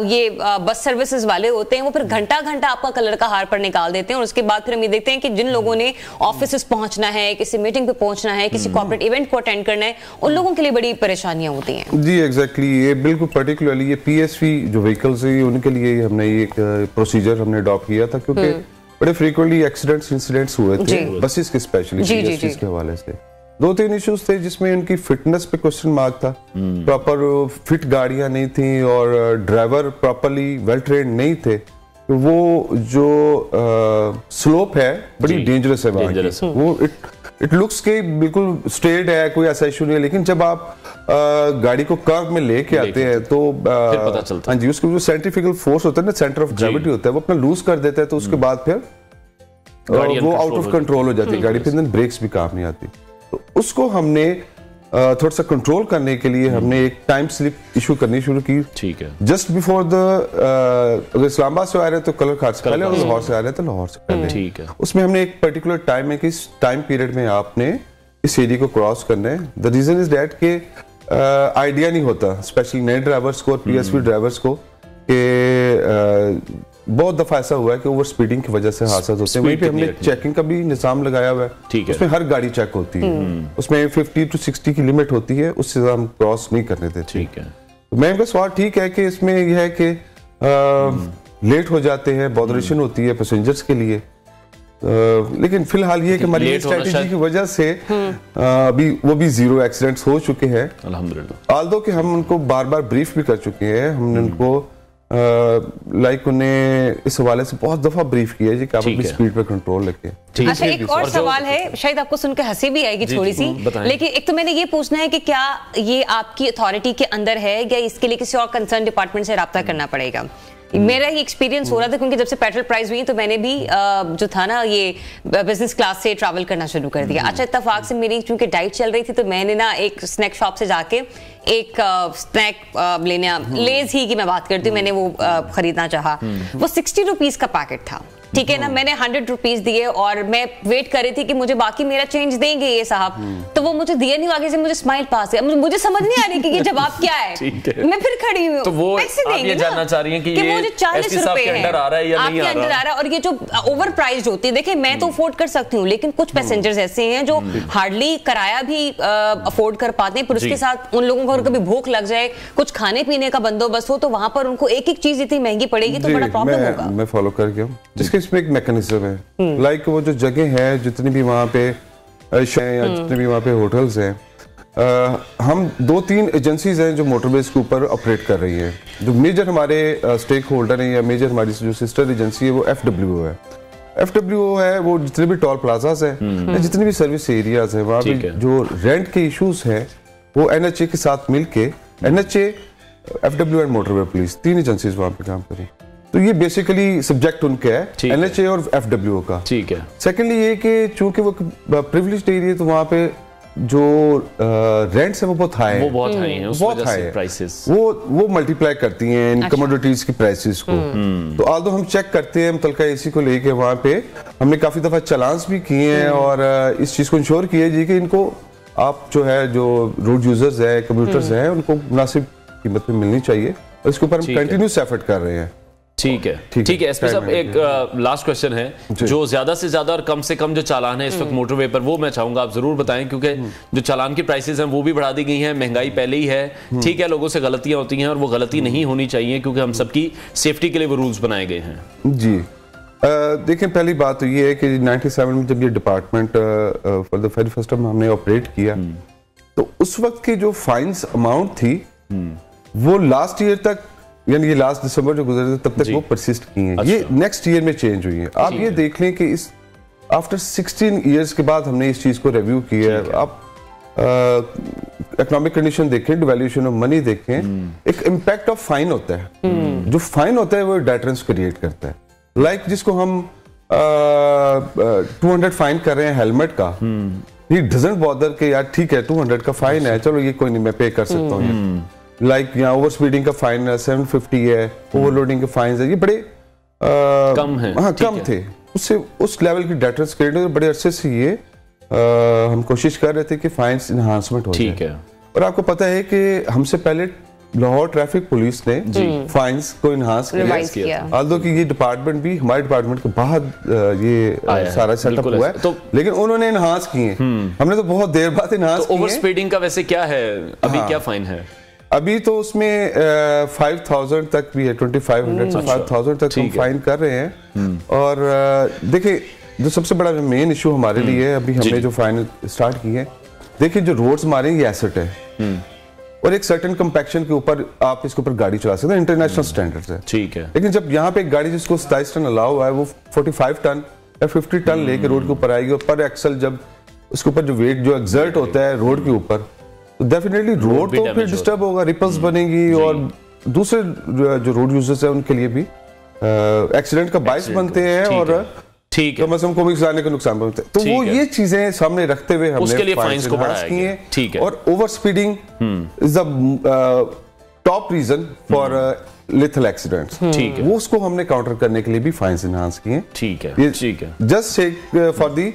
ये बस सर्विसेज वाले होते हैं वो फिर घंटा आपका कलर का हार पर निकाल देते हैं, और उसके बाद फिर हम ये देखते हैं कि जिन लोगों ने ऑफिस पहुंचना है, किसी मीटिंग पे पहुंचना है, किसी कॉर्पोरेट इवेंट को अटेंड करना है, उन लोगों के लिए बड़ी परेशानियां होती हैं। जी एग्जैक्टली, ये बिल्कुल पर्टिकुलरली ये PSV जो व्हीकल्स है उनके लिए हमने ये एक प्रोसीजर हमने अडॉप्ट किया था, क्योंकि बड़े फ्रीक्वेंटली इंसिडेंट्स हुए थे बसेस के, स्पेशली PSVs के हवाले से 2-3 इश्यूज थे जिसमें उनकी फिटनेस पे क्वेश्चन मार्क था, प्रॉपर फिट गाड़ियां नहीं थी और ड्राइवर प्रॉपर्ली वेल ट्रेन्ड नहीं थे। तो वो जो स्लोप है बड़ी डेंजरस है वहाँ की, वो इट लुक्स के बिल्कुल स्ट्रेट है, कोई ऐसा इशू नहीं है, लेकिन जब आप गाड़ी को कर्व में लेके आते हैं तो पता चलता है। हाँ जी, उसका जो सेंट्रीफ्यूगल फोर्स होता है ना, सेंटर ऑफ ग्रेविटी होता है, वो अपना लूज कर देता है, तो उसके बाद फिर वो आउट ऑफ कंट्रोल हो जाती है गाड़ी, फिर ब्रेक्स भी काम नहीं आती। तो उसको हमने थोड़ा सा कंट्रोल करने के लिए हमने एक टाइम स्लिप इशू करनी शुरू की। ठीक है, जस्ट बिफोर द अगर इस्लामाबाद से आ रहे हैं तो कलर खार से पहले, और लाहौर से आ रहे हैं तो लाहौर से पहले। ठीक है, उसमें हमने एक पर्टिकुलर टाइम है कि इस टाइम पीरियड में आपने इस एरिया को क्रॉस करना है। द रीजन इज दैट के आइडिया नहीं होता स्पेशली नए ड्राइवर्स को और PSV ड्राइवर्स को कि बहुत दफा ऐसा हुआ है कि ओवर स्पीडिंग की वजह से हादसा होते हैं। वहीं पे हमने चेकिंग का भी निजाम लगाया हुआ है, उसमें हर गाड़ी चेक होती है, उसमें 50 to 60 की लिमिट होती है, उससे ज्यादा हम क्रॉस नहीं करने देते। ठीक है, तो मैं इनका सवाल ठीक है कि इसमें यह है कि लेट हो जाते हैं, बॉदरेशन होती है पैसेंजर्स के लिए, लेकिन फिलहाल ये कि हमारी स्ट्रेटजी की वजह से अभी वो भी 0 एक्सीडेंट्स हो चुके हैं अल्हम्दुलिल्लाह। आल्दो कि हम उनको बार-बार ब्रीफ भी कर चुके हैं, हमने उनको लाइक उन्हें इस हवाले से बहुत दफा ब्रीफ किया जी कि आप अपनी स्पीड पे कंट्रोल रखें। अच्छा, एक और सवाल है, शायद आपको सुनकर हंसी भी आएगी थोड़ी सी, लेकिन एक तो मैंने ये पूछना है कि क्या ये आपकी अथॉरिटी के अंदर है या इसके लिए किसी और कंसर्न डिपार्टमेंट से राब्ता करना पड़ेगा? मेरा ही एक्सपीरियंस हो रहा था क्योंकि जब से पेट्रोल प्राइस हुई तो मैंने भी जो था ना ये बिजनेस क्लास से ट्रैवल करना शुरू कर दिया। अच्छा, इत्तेफाक से मेरी चूंकि डाइट चल रही थी तो मैंने ना एक स्नैक शॉप से जाके एक स्नैक लेने, लेज ही की मैं बात करती हूँ, मैंने वो खरीदना चाहा। वो 60 रुपीज का पैकेट था, ठीक है ना। मैंने 100 रुपीज दिए और मैं वेट कर रही थी कि मुझे बाकी मेरा चेंज देंगे ये साहब, तो वो मुझे दिया नहीं, आगे से मुझे स्माइल पास है। मुझे समझ नहीं आ रही कि ये जवाब क्या है। मैं फिर खड़ी हुई हूँ, तो वो आप ये जानना चाह रही हैं कि मुझे 40 रुपए अंडर आ रहा है या नहीं आ रहा है, और ये जो ओवर प्राइस्ड होती है, देखिए मैं तो अफोर्ड कर सकती हूँ, लेकिन कुछ पैसेंजर्स ऐसे हैं जो हार्डली किराया भी अफोर्ड कर पाते हैं, पर उसके साथ उन लोगों को अगर कभी भूख लग जाए, कुछ खाने पीने का बंदोदस्त हो, तो वहां पर उनको एक एक चीज इतनी महंगी पड़ेगी तो बड़ा प्रॉब्लम होगा। मैं फॉलो कर गया हूं, जिसके इसमें एक मैकेनिज्म है, लाइक वो जो जगह है, जितनी भी वहां पे या जितने भी वहां पे होटल्स हैं, हम 2-3 एजेंसीज हैं जो मोटरवेज के ऊपर ऑपरेट कर रही हैं। जो मेजर हमारे स्टेक होल्डर हैं या मेजर हमारी जो सिस्टर एजेंसी है वो FWO है। FWO है वो जितने भी टोल प्लाजास हैं, जितने भी सर्विस एरियाज हैं, वहाँ पे जो रेंट के इश्यूज हैं वो NHA के साथ मिलके, NHA, FWO and motorway police, 3 agencies वहाँ पे काम करें। तो ये बेसिकली सब्जेक्ट उनके है, NHA और FWO का। ठीक है। सेकेंडली ये कि चूंकि वो प्रिविलेज्ड एरिया, तो वहाँ पे जो रेंट्स है वो बहुत हाई है, बहुत हाई है प्राइसेस, वो मल्टीप्लाई करती हैं इन कमोडिटीज की प्राइसेस को। तो आल्दो हम चेक करते हैं मुतलका एसी को लेके, वहाँ पे हमने काफी दफा चलान्स भी किए हैं और इस चीज को इंश्योर किया जी कि इनको आप जो है जो रोड यूजर्स है, कम्यूटर्स हैं, उनको मुनासिब कीमत में मिलनी चाहिए, और इसके ऊपर हम कंटिन्यूस एफर्ट कर रहे हैं। ठीक है, ठीक है। एसपी साहब, एक लास्ट क्वेश्चन है, जो ज्यादा से ज्यादा और कम से कम जो चालान है इस वक्त मोटरवे पर, वो मैं चाहूंगा आप जरूर बताएं, क्योंकि जो चालान की प्राइसेस हैं वो भी बढ़ा दी गई हैं, महंगाई पहले ही है, ठीक है, लोगों से गलतियां होती हैं और वो गलती नहीं होनी चाहिए, क्योंकि हम सबकी सेफ्टी के लिए वो रूल्स बनाए गए हैं। जी देखिए, पहली बात तो ये है कि 97 में जब ये department for the very first time हमने ऑपरेट किया, तो उस वक्त की जो फाइन्स अमाउंट थी वो लास्ट ईयर तक, यानी ये लास्ट दिसंबर जो गुजरे तब तक वो परसिस्ट की हैं। ये नेक्स्ट ईयर में चेंज हुई है। आप ये देख लें कि इस आफ्टर 16 इयर्स के बाद हमने इस चीज को रिव्यू किया है। आप इकोनॉमिक कंडीशन देखें, डिवैल्यूएशन ऑफ मनी देखें, एक इम्पैक्ट ऑफ फाइन होता है। जो फाइन होता है वो डेटरेंस क्रिएट करता है। लाइक जिसको हम 200 फाइन कर रहे हैं हेलमेट का, ही डजंट बॉदर कि यार ठीक है 200 का फाइन है, चलो ये कोई नहीं, मैं पे कर सकता हूँ। लाइक यहाँ ओवर स्पीडिंग का फाइन 750 है, ओवरलोडिंग के फाइन है, ये बड़े कम है, हाँ कम थे, उससे उस लेवल की डेटरेंस क्रिएट, बड़े अरसे से ये हम कोशिश कर रहे थे कि फाइन्स इनहांसमेंट हो जाए। और आपको पता है कि हमसे पहले लाहौर ट्रैफिक पुलिस ने फाइन्स को इनहांस किया, आल्दो कि ये डिपार्टमेंट भी हमारे डिपार्टमेंट के बाद ये सारा सेटअप हुआ है, तो लेकिन उन्होंने इनहांस किए, हमने तो बहुत देर बाद इनहांस किए। ओवर स्पीडिंग का वैसे क्या है अभी, क्या फाइन है अभी? तो उसमें 5000 तक भी है, 2500 से 5000 तक हम फाइन कर रहे हैं। और देखिए, जो सबसे बड़ा मेन इशू हमारे लिए है, अभी हमने जो फाइन स्टार्ट की है, देखिए जो रोड्स हमारे ये एसेट है, और एक सर्टेन कंपैक्शन के ऊपर आप इसके ऊपर गाड़ी चला सकते हैं, इंटरनेशनल स्टैंडर्ड्स है, ठीक है। लेकिन जब यहाँ पे एक गाड़ी जिसको 27 टन अलाउ हुआ है, वो 45 टन या 50 टन लेके रोड के ऊपर आएगी, और पर एक्सल जब उसके ऊपर जो वेट जो एक्सर्ट होता है रोड के ऊपर, तो डेफिनेटली रोड तो फिर डिस्टर्ब होगा, रिपल्स बनेगी, और दूसरे जो रोड यूजर्स हैं उनके लिए भी एक्सीडेंट का बाइस बनते हैं, और ठीक है, कम को भी जाने का नुकसान बनता है। तो वो ये चीजें सामने रखते हुए हमने उसके लिए फाइन्स को बढ़ाया गया, ठीक है। और over speeding is the top reason for lethal accidents, ठीक है, वो उसको हमने काउंटर करने के लिए भी फाइन्स एनहांस किए, ठीक है, ठीक है, just for the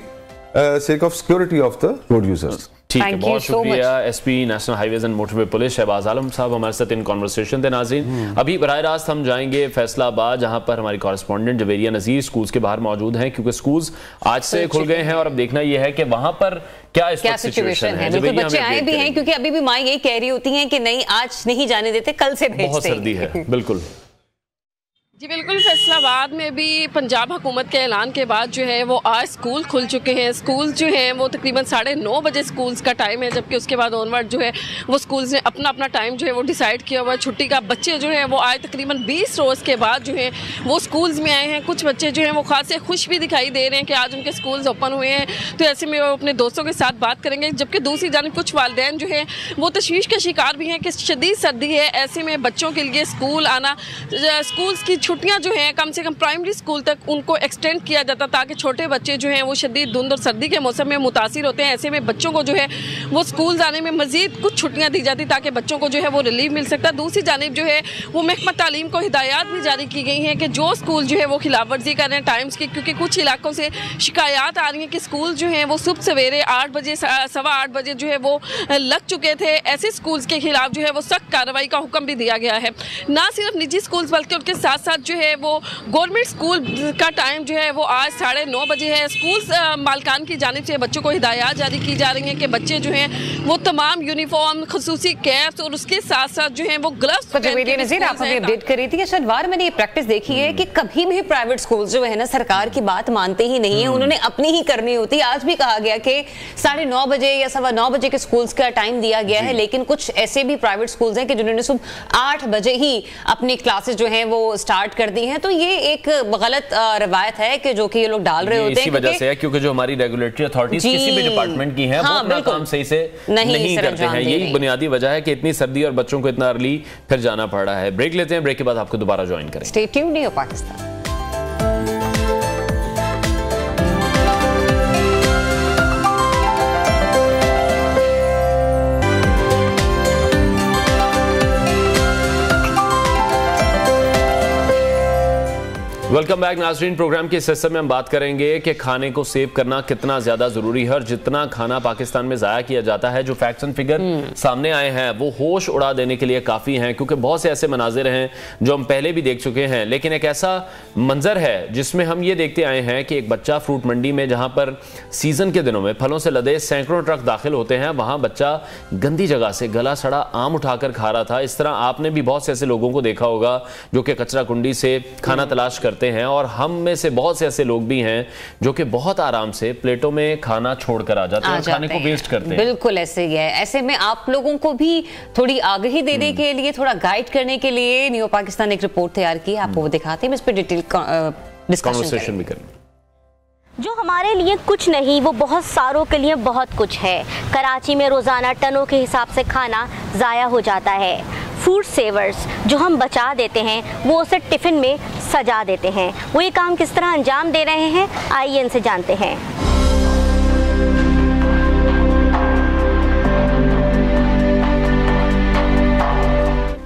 sake of security of the road users। ठीक है, बहुत शुक्रिया SP national highways and motorway police Shahbaz Alam साहब हमारे साथ इन कॉन्वर्सेशन थे। नाज़रीन, अभी बराह रास्त हम जाएंगे फैसलाबाद, जहां पर हमारी कॉरेस्पॉन्डेंट जवेरिया नज़ीर स्कूल्स के बाहर मौजूद हैं, क्योंकि स्कूल्स आज से खुल गए हैं, और अब देखना यह है कि वहां पर क्या सिचुएशन है। बिल्कुल, बच्चे आए भी हैं, क्योंकि अभी भी माँ यही कह रही होती हैं कि नहीं आज नहीं जाने देते, कल से भेजते हैं। बहुत सर्दी है, बिल्कुल। जी बिल्कुल, फैसलाबाद में भी पंजाब हुकूमत के ऐलान के बाद जो है वो आज स्कूल खुल चुके हैं। स्कूल जो हैं वो तकरीबन 9:30 बजे स्कूल्स का टाइम है, जबकि उसके बाद ऑनवर्ड जो है वो स्कूल्स ने अपना अपना टाइम जो है वो डिसाइड किया हुआ है छुट्टी का। बच्चे जो हैं वो आज तकरीबन 20 रोज़ के बाद जो है वो स्कूल्स में आए हैं। कुछ बच्चे जो हैं वो खासे खुश भी दिखाई दे रहे हैं कि आज उनके स्कूल्स ओपन हुए हैं, तो ऐसे में वो अपने दोस्तों के साथ बात करेंगे। जबकि दूसरी जानिब कुछ वालिदैन जो हैं वो तशवीश का शिकार भी हैं कि शदीद सर्दी है, ऐसे में बच्चों के लिए स्कूल आना, स्कूल्स की छुट्टियाँ जो हैं कम से कम प्राइमरी स्कूल तक उनको एक्सटेंड किया जाता, ताकि छोटे बच्चे जो हैं वो शदीद धुंध और सर्दी के मौसम में मुतासिर होते हैं। ऐसे में बच्चों को जो है वो स्कूल जाने में मजीद कुछ छुट्टियां दी जाती ताकि बच्चों को जो है वो रिलीफ मिल सकता। दूसरी जानिब जो है वो महकमा तालीम को हिदायत भी जारी की गई हैं कि जो स्कूल जो है वो खिलाफ वर्जी कर रहे हैं टाइम्स की, क्योंकि कुछ इलाकों से शिकायत आ रही हैं कि स्कूल जो हैं वो सुबह सवेरे 8 बजे 8:15 बजे जो है वो लग चुके थे। ऐसे स्कूल्स के खिलाफ जो है वो सख्त कार्रवाई का हुक्म भी दिया गया है। ना सिर्फ निजी स्कूल्स बल्कि उनके साथ साथ जो है वो गवर्नमेंट स्कूल का टाइम जो है वो आज 9:30 बजे है। स्कूल मालकान की जानिब से बच्चों को हिदायत जारी की जा रही है कि बच्चे जो हैं वो तमाम यूनिफॉर्म, खसूसी कैप्स और उसके साथ साथ जो है वो ग्लव्स। नज़ीर, आप हमें अपडेट करी थी शनिवार, मैंने ये प्रैक्टिस देखी है कि कभी भी प्राइवेट स्कूल जो है ना सरकार की बात मानते ही नहीं है, उन्होंने अपनी ही करनी होती है। आज भी कहा गया कि 9:30 बजे या 9:15 बजे के स्कूल्स का टाइम दिया गया है, लेकिन कुछ ऐसे भी प्राइवेट स्कूल्स हैं कि जिन्होंने सुबह 8 बजे ही अपनी क्लासेस जो हैं वो स्टार्ट कर दी हैं। तो ये एक गलत रवायत है कि जो कि ये लोग डाल रहे होते हैं, इसी वजह से है क्योंकि जो हमारी रेगुलेटरी अथॉरिटीज किसी भी डिपार्टमेंट की हैं वो अपना काम सही से नहीं करते हैं। यही बुनियादी वजह है कि इतनी सर्दी और बच्चों को इतना अर्ली फिर जाना पड़ रहा है। ब्रेक लेते हैं, ब्रेक के बाद आपको दोबारा ज्वाइन करें। Stay tuned in Pakistan. Welcome back नाज़रीन। प्रोग्राम के इस हिस्से में हम बात करेंगे कि खाने को सेव करना कितना ज्यादा जरूरी है और जितना खाना पाकिस्तान में जाया किया जाता है, जो फैक्ट्स एंड फिगर सामने आए हैं वो होश उड़ा देने के लिए काफी हैं, क्योंकि बहुत से ऐसे मनाजिर हैं जो हम पहले भी देख चुके हैं। लेकिन एक ऐसा मंजर है जिसमें हम ये देखते आए हैं कि एक बच्चा फ्रूट मंडी में, जहां पर सीजन के दिनों में फलों से लदे सैकड़ों ट्रक दाखिल होते हैं, वहां बच्चा गंदी जगह से गला सड़ा आम उठाकर खा रहा था। इस तरह आपने भी बहुत से ऐसे लोगों को देखा होगा जो कि कचरा कुंडी से खाना तलाश करते हैं, और हम में से बहुत से ऐसे लोग भी हैं जो कि बहुत आराम से प्लेटों में खाना छोड़कर आ जाते हैं, खाने को वेस्ट करते हैं। बिल्कुल ऐसे ही है। ऐसे में आप लोगों को भी थोड़ी आगाही देने के लिए, थोड़ा गाइड करने के लिए न्यू पाकिस्तान एक रिपोर्ट तैयार की, आपको वो दिखाते हैं, इस पर डिटेल डिस्कशन भी करेंगे। जो हमारे लिए कुछ नहीं वो बहुत सारों के लिए बहुत कुछ है। कराची में रोज़ाना टनों के हिसाब से खाना ज़ाया हो जाता है। फूड सेवर्स जो हम बचा देते हैं वो उसे टिफ़िन में सजा देते हैं। वो ये काम किस तरह अंजाम दे रहे हैं, आइए इनसे जानते हैं।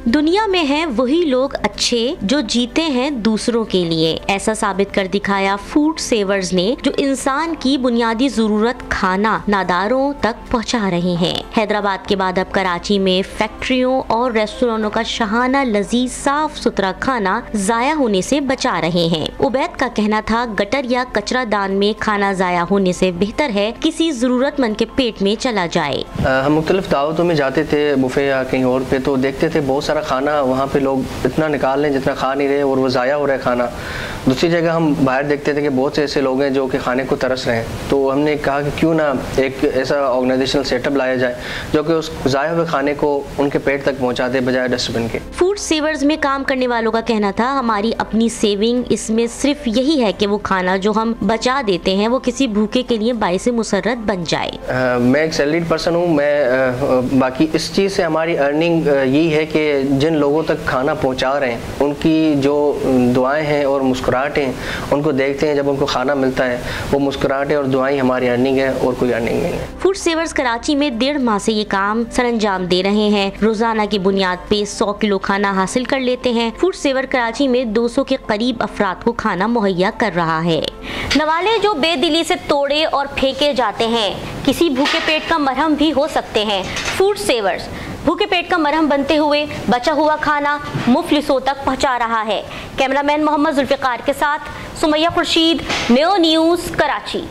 दुनिया में हैं वही लोग अच्छे जो जीते हैं दूसरों के लिए। ऐसा साबित कर दिखाया फूड सेवर्स ने, जो इंसान की बुनियादी जरूरत खाना नादारों तक पहुंचा रहे हैं। हैदराबाद के बाद अब कराची में फैक्ट्रियों और रेस्टोरेंटों का शहाना लजीज साफ सुथरा खाना जाया होने से बचा रहे हैं। उबैद का कहना था, गटर या कचरा दान में खाना जाया होने से बेहतर है किसी जरूरतमंद के पेट में चला जाए। हम मुख्तलिफ दावतों में जाते थे, बुफे या कहीं और पे, तो देखते थे बहुत सारा खाना वहाँ पे लोग इतना निकाल रहे हैं जितना खा नहीं रहे और वो ज़ाया हो रहा है खाना। दूसरी जगह हम बाहर देखते थे कि बहुत से ऐसे लोग हैं जो कि खाने को तरस रहे हैं, तो हमने कहा कि क्यों ना एक ऐसा ऑर्गेनाइजेशनल सेटअप लाया जाए जो कि उस ज़ाया हुए खाने को उनके पेट तक पहुँचा दे बजाय डस्टबिन के। फूड सेवर्स में काम करने वालों का कहना था, हमारी अपनी सेविंग इसमें सिर्फ यही है कि वो खाना जो हम बचा देते हैं वो किसी भूखे के लिए बाइस मुसर्रत बन जाए। मैं एक सैलरीड पर्सन हूँ, मैं बाकी इस चीज़ से हमारी अर्निंग यही है कि जिन लोगों तक खाना पहुंचा रहे हैं उनकी जो दुआएं हैं और मुस्कुराहटें उनको देखते हैं, जब उनको खाना मिलता है वो मुस्कुराहटें और दुआएं हमारी अर्निंग है और कोई अर्निंग नहीं है। फूड सेवर्स कराची में 1.5 माह से ये काम सरंजाम दे रहे हैं। रोजाना की बुनियाद पे 100 किलो खाना हासिल कर लेते हैं। फूड सेवर कराची में 200 के करीब अफराद को खाना मुहैया कर रहा है। नवाले जो बेदिली से तोड़े और फेंके जाते हैं किसी भूखे पेट का मरहम भी हो सकते हैं। फूड सेवर्स भूखे पेट का मरहम बनते हुए बचा हुआ खाना मुफलिसों तक पहुंचा रहा है। कैमरामैन मोहम्मद जुल्फिकार के साथ सुमैया खुर्शीद, मेयो न्यूज़, कराची।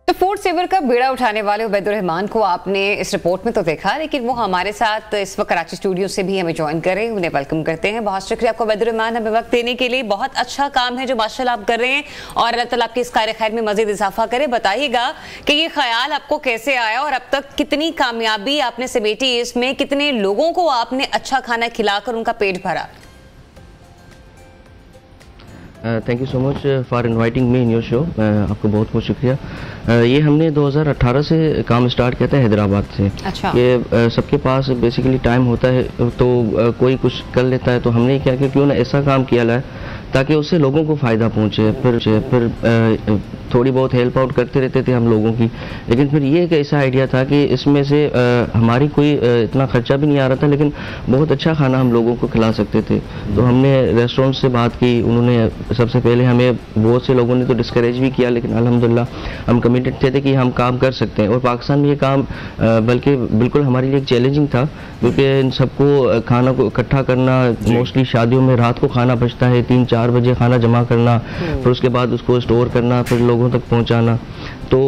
तो फूड सेवर का बेड़ा उठाने वाले उबैदुर रहमान को आपने इस रिपोर्ट में तो देखा, लेकिन वो हमारे साथ इस वक्त कराची स्टूडियो से भी हमें ज्वाइन करें, उन्हें वेलकम करते हैं। बहुत शुक्रिया आपको उबैदुर रहमान हमें वक्त देने के लिए। बहुत अच्छा काम है जो माशाल्लाह आप कर रहे हैं और अल्लाह ताला आपकी इस कार्य खैर में मजीद इजाफा करे। बताइएगा कि ये ख्याल आपको कैसे आया और अब तक कितनी कामयाबी आपने समेटी, इसमें कितने लोगों को आपने अच्छा खाना खिलाकर उनका पेट भरा? Thank you so much for inviting me in your show. आपको बहुत बहुत शुक्रिया। ये हमने 2018 से काम स्टार्ट किया था हैदराबाद से। अच्छा। ये सबके पास बेसिकली टाइम होता है तो कोई कुछ कर लेता है, तो हमने क्या किया, क्यों ना ऐसा काम किया है ताकि उससे लोगों को फ़ायदा पहुँचे। फिर थोड़ी बहुत हेल्प आउट करते रहते थे हम लोगों की, लेकिन फिर ये एक ऐसा आइडिया था कि इसमें से हमारी कोई इतना खर्चा भी नहीं आ रहा था, लेकिन बहुत अच्छा खाना हम लोगों को खिला सकते थे। तो हमने रेस्टोरेंट से बात की, उन्होंने सबसे पहले हमें बहुत से लोगों ने तो डिस्करेज भी किया, लेकिन अल्हम्दुलिल्लाह हम कमिटेड थे कि हम काम कर सकते हैं। और पाकिस्तान में ये काम बल्कि बिल्कुल हमारे लिए एक चैलेंजिंग था, क्योंकि इन सबको खाना को इकट्ठा करना, मोस्टली शादियों में रात को खाना बचता है, 3-4 बजे खाना जमा करना, फिर उसके बाद उसको स्टोर करना, फिर लोगों तक पहुंचाना। तो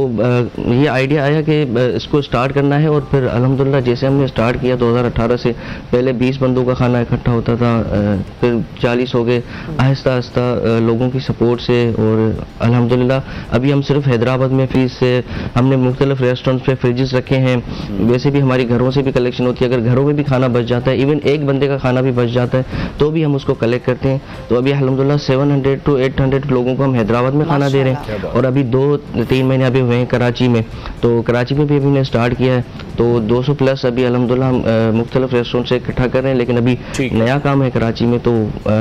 ये आइडिया आया कि इसको स्टार्ट करना है। और फिर अल्हम्दुलिल्लाह जैसे हमने स्टार्ट किया 2018 से, पहले 20 बंदों का खाना इकट्ठा होता था, फिर 40 हो गए, आहिस्ता आहिस्ता लोगों की सपोर्ट से। और अल्हम्दुलिल्लाह अभी हम सिर्फ हैदराबाद में फ्रीज से, हमने मुख्तलिफ रेस्टोरेंट्स पे फ्रिजेस रखे हैं। वैसे भी हमारी घरों से भी कलेक्शन होती है, अगर घरों में भी खाना बच जाता है, इवन एक बंदे का खाना भी बच जाता है, तो भी हम उसको कलेक्ट करते हैं। तो अभी अल्हम्दुलिल्लाह 700 to 800 लोगों को हम हैदराबाद में खाना दे रहे हैं। और अभी 2-3 महीने अभी हुए हैं कराची में, तो कराची में भी अभी हमने स्टार्ट किया है। तो 200 प्लस अभी अल्हम्दुलिल्लाह हम मुख्तलिफ रेस्टोरेंट से इकट्ठा कर रहे हैं, लेकिन अभी नया काम है कराची में, तो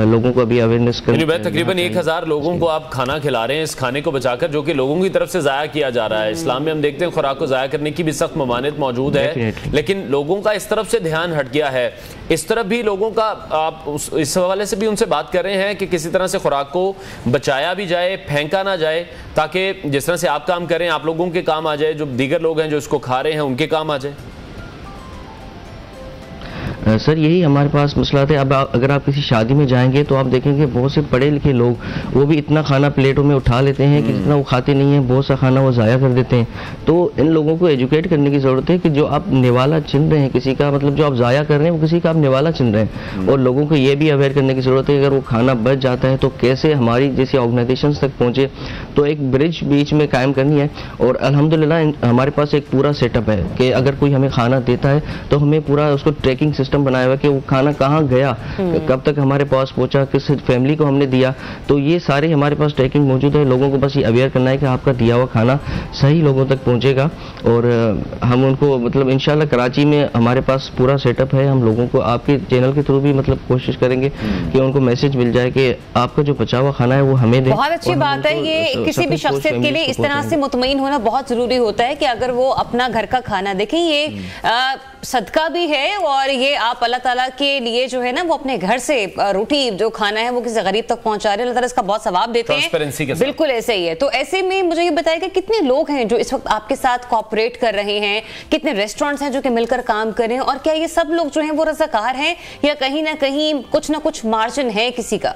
लोगों को अभी अवेयरनेस करना। तकरीबन 1000 लोगों को आप खाना खिला रहे हैं, इस खाने को बचाकर, जो कि लोगों की तरफ से जाया किया जा रहा है। इस्लाम में हम देखते हैं खुराक को जाया करने की भी सख्त ममानियत मौजूद है, लेकिन लोगों का इस तरफ से ध्यान हट गया है। इस तरफ भी लोगों का आप इस हवाले से भी उनसे बात कर रहे हैं कि किसी तरह से खुराक को बचाया भी जाए, फेंका ना जाए, ताकि जिस तरह से आप काम करें आप लोगों के काम आ जाए, जो दीगर लोग हैं जो इसको खा रहे हैं उनके काम आ जाए। सर यही हमारे पास मसला था। अब अगर आप किसी शादी में जाएंगे तो आप देखेंगे बहुत से पढ़े लिखे लोग वो भी इतना खाना प्लेटों में उठा लेते हैं कि जितना वो खाते नहीं हैं, बहुत सा खाना वो ज़ाया कर देते हैं। तो इन लोगों को एजुकेट करने की ज़रूरत है कि जो आप निवाला चिन रहे हैं किसी का, मतलब जो आप ज़ाया कर रहे हैं वो किसी का आप निवाला चिन रहे हैं। और लोगों को ये भी अवेयर करने की ज़रूरत है कि अगर वो खाना बच जाता है तो कैसे हमारी जैसी ऑर्गेनाइजेशन तक पहुँचे। तो एक ब्रिज बीच में कायम करनी है। और अल्हम्दुलिल्लाह हमारे पास एक पूरा सेटअप है कि अगर कोई हमें खाना देता है तो हमें पूरा उसको ट्रैकिंग सिस्टम बनाया हुआ कि वो खाना कहाँ गया, कब तक हमारे पास पहुंचा, किस फैमिली को हमने दिया। तो ये सारे हमारे पास ट्रैकिंग मौजूद है। लोगों को बस ये अवेयर करना है कि आपका दिया हुआ खाना सही लोगों तक पहुंचेगा। और हम उनको मतलब इंशाल्लाह कराची में हमारे पास पूरा सेटअप है। हम लोगों को आपके चैनल के थ्रू भी मतलब कोशिश करेंगे कि उनको मैसेज मिल जाए कि आपका जो बचा हुआ खाना है वो हमें दें। बहुत अच्छी बात है। ये किसी भी शख्सियत के लिए इस तरह से मुतमईन होना बहुत जरूरी होता है कि अगर वो अपना घर का खाना देखें, ये सदका भी है और ये आप अल्लाह ताला के लिए जो है ना वो अपने घर से रोटी जो खाना है वो किसी गरीब तक पहुंचा रहे हैं, अल्लाह ताला इसका बहुत सवाब देते हैं। बिल्कुल ऐसे ही है। तो ऐसे में मुझे ये बताइए कि कितने लोग हैं जो इस वक्त आपके साथ कोऑपरेट कर रहे हैं, कितने रेस्टोरेंट्स हैं जो कि मिलकर काम कर रहे हैं, और क्या ये सब लोग जो हैं वो रज़ाकार हैं या कहीं ना कहीं कुछ ना कुछ मार्जिन है किसी का?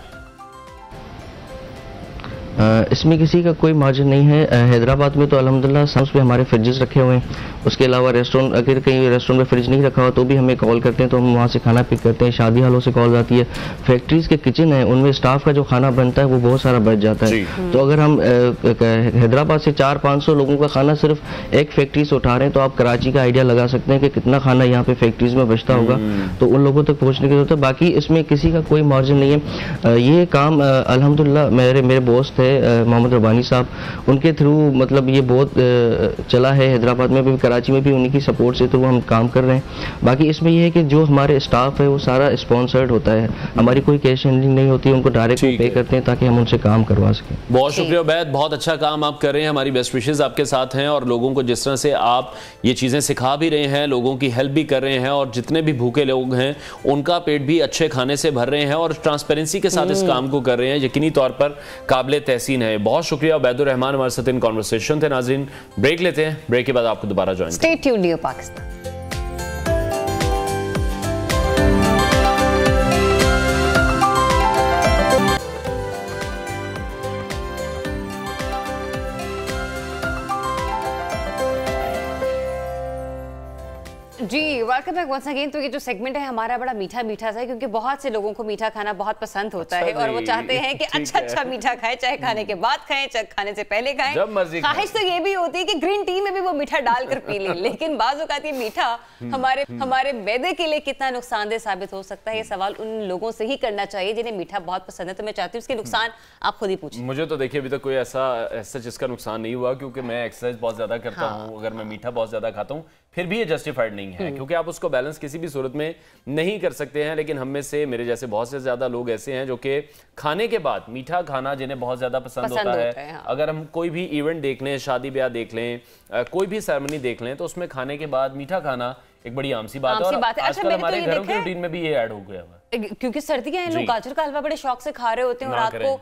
इसमें किसी का कोई मार्जिन नहीं है। हैदराबाद में तो अल्हम्दुलिल्लाह साउस पे हमारे फ्रिजेस रखे हुए हैं। उसके अलावा रेस्टोरेंट, अगर कहीं रेस्टोरेंट में फ्रिज नहीं रखा हो तो भी हमें कॉल करते हैं, तो हम वहाँ से खाना पिक करते हैं। शादी हालों से कॉल आती है। फैक्ट्रीज के किचन है, उनमें स्टाफ का जो खाना बनता है वो बहुत सारा बच जाता है। तो अगर हम हैदराबाद से 400-500 लोगों का खाना सिर्फ एक फैक्ट्री से उठा रहे हैं, तो आप कराची का आइडिया लगा सकते हैं कि कितना खाना यहाँ पे फैक्ट्रीज में बचता होगा। तो उन लोगों तक पहुँचने की जरूरत है। बाकी इसमें किसी का कोई मार्जिन नहीं है। ये काम अल्हम्दुलिल्लाह मेरे बॉस थे मोहम्मद रबानी साहब, उनके थ्रू मतलब ये बहुत चला है। हैदराबाद में भी, कराची में भी उन्हीं की सपोर्ट से थ्रू हम काम कर रहे हैं। बाकी इसमें ये है कि जो हमारे स्टाफ है वो सारा स्पॉन्सर्ड होता है, हमारी कोई कैश हैंडलिंग नहीं होती, उनको डायरेक्ट पे करते हैं ताकि हम उनसे काम करवा सकें। बहुत शुक्रिया उबैद, बहुत अच्छा काम आप कर रहे हैं। हमारी बेस्ट विशेस आपके साथ हैं और लोगों को जिस तरह से आप ये चीज़ें सिखा भी रहे हैं, लोगों की हेल्प भी कर रहे हैं, और जितने भी भूखे लोग हैं उनका पेट भी अच्छे खाने से भर रहे हैं और ट्रांसपेरेंसी के साथ इस काम को कर रहे हैं, यकीनी तौर पर काबिल तहसीन है। बहुत शुक्रिया उबैदुर रहमान, हमारे साथ इन कॉन्वर्सेशन थे। नाज़रीन ब्रेक लेते हैं, ब्रेक के बाद आपको दोबारा join. Stay tuned New Pakistan. Welcome back once again. तो ये जो सेगमेंट है हमारा बड़ा मीठा मीठा सा है, क्योंकि बहुत से लोगों को मीठा खाना बहुत पसंद होता है और वो चाहते हैं कि अच्छा मीठा खाएं, चाहे खाने के बाद खाएं, चाहे खाने से पहले खाएं। ख्वाहिश तो ये भी होती है कि ग्रीन टी में भी वो मीठा डालकर पी लें, लेकिन बाज़ औक़ात ये मीठा हमारे मैदे के लिए कितना नुकसानदेह साबित हो सकता है, ये सवाल उन लोगों से ही करना चाहिए जिन्हें मीठा बहुत पसंद है। तो मैं चाहती हूँ उसके नुकसान आप खुद ही पूछें। मुझे तो देखिए अभी तक कोई ऐसा जिसका नुकसान नहीं हुआ, क्योंकि मैं एक्सरसाइज बहुत ज्यादा करता हूँ। अगर मैं मीठा बहुत ज्यादा खाता हूँ फिर भी ये जस्टिफाइड नहीं है, क्योंकि आप उसको बैलेंस किसी भी सूरत में नहीं कर सकते हैं। लेकिन हम में से मेरे जैसे बहुत से ज्यादा लोग ऐसे हैं जो कि खाने के बाद मीठा खाना जिन्हें बहुत ज्यादा पसंद होता है। अगर हम कोई भी इवेंट देख लें, शादी ब्याह देख लें, कोई भी सेरेमनी देख लें, तो उसमें खाने के बाद मीठा खाना एक बड़ी आम सी बात है। और आजकल हमारे घरों के रूटीन में भी ये ऐड हो गया है, क्योंकि सर्दियां हैं, लोग गाजर का हलवा बड़े शौक से खा रहे होते हैं और रात को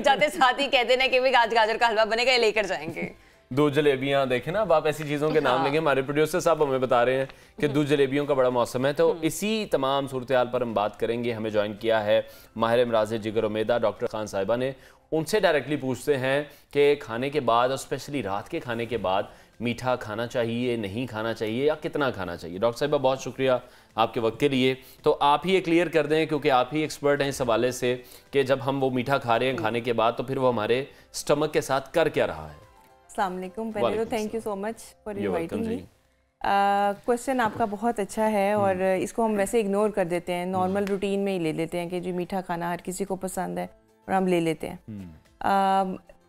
जाते साथ ही कहते हैं कि आज गाजर का हलवा बनेगा, ये लेकर जाएंगे। दूध जलेबियां देखें ना, अब आप ऐसी चीज़ों के नाम लेंगे। हमारे प्रोड्यूसर साहब हमें बता रहे हैं कि दूध जलेबियों का बड़ा मौसम है। तो इसी तमाम सूरत हाल पर हम बात करेंगे। हमें ज्वाइन किया है माहिर अमराज़ जिगर और मैदा डॉक्टर खान साहिबा ने। उनसे डायरेक्टली पूछते हैं कि खाने के बाद और स्पेशली रात के खाने के बाद मीठा खाना चाहिए, नहीं खाना चाहिए, या कितना खाना चाहिए। डॉक्टर साहिबा बहुत शुक्रिया आपके वक्त के लिए। तो आप ही ये क्लियर कर दें, क्योंकि आप ही एक्सपर्ट हैं इस हवाले से कि जब हम वो मीठा खा रहे हैं खाने के बाद, तो फिर वो हमारे स्टमक के साथ कर क्या रहा है। अस्सलाम वालेकुम। पहले तो thank you so much for inviting me. Question आपका बहुत अच्छा है और इसको हम वैसे इग्नोर कर देते हैं, नॉर्मल रूटीन में ही ले लेते हैं कि जी मीठा खाना हर किसी को पसंद है और हम ले लेते हैं।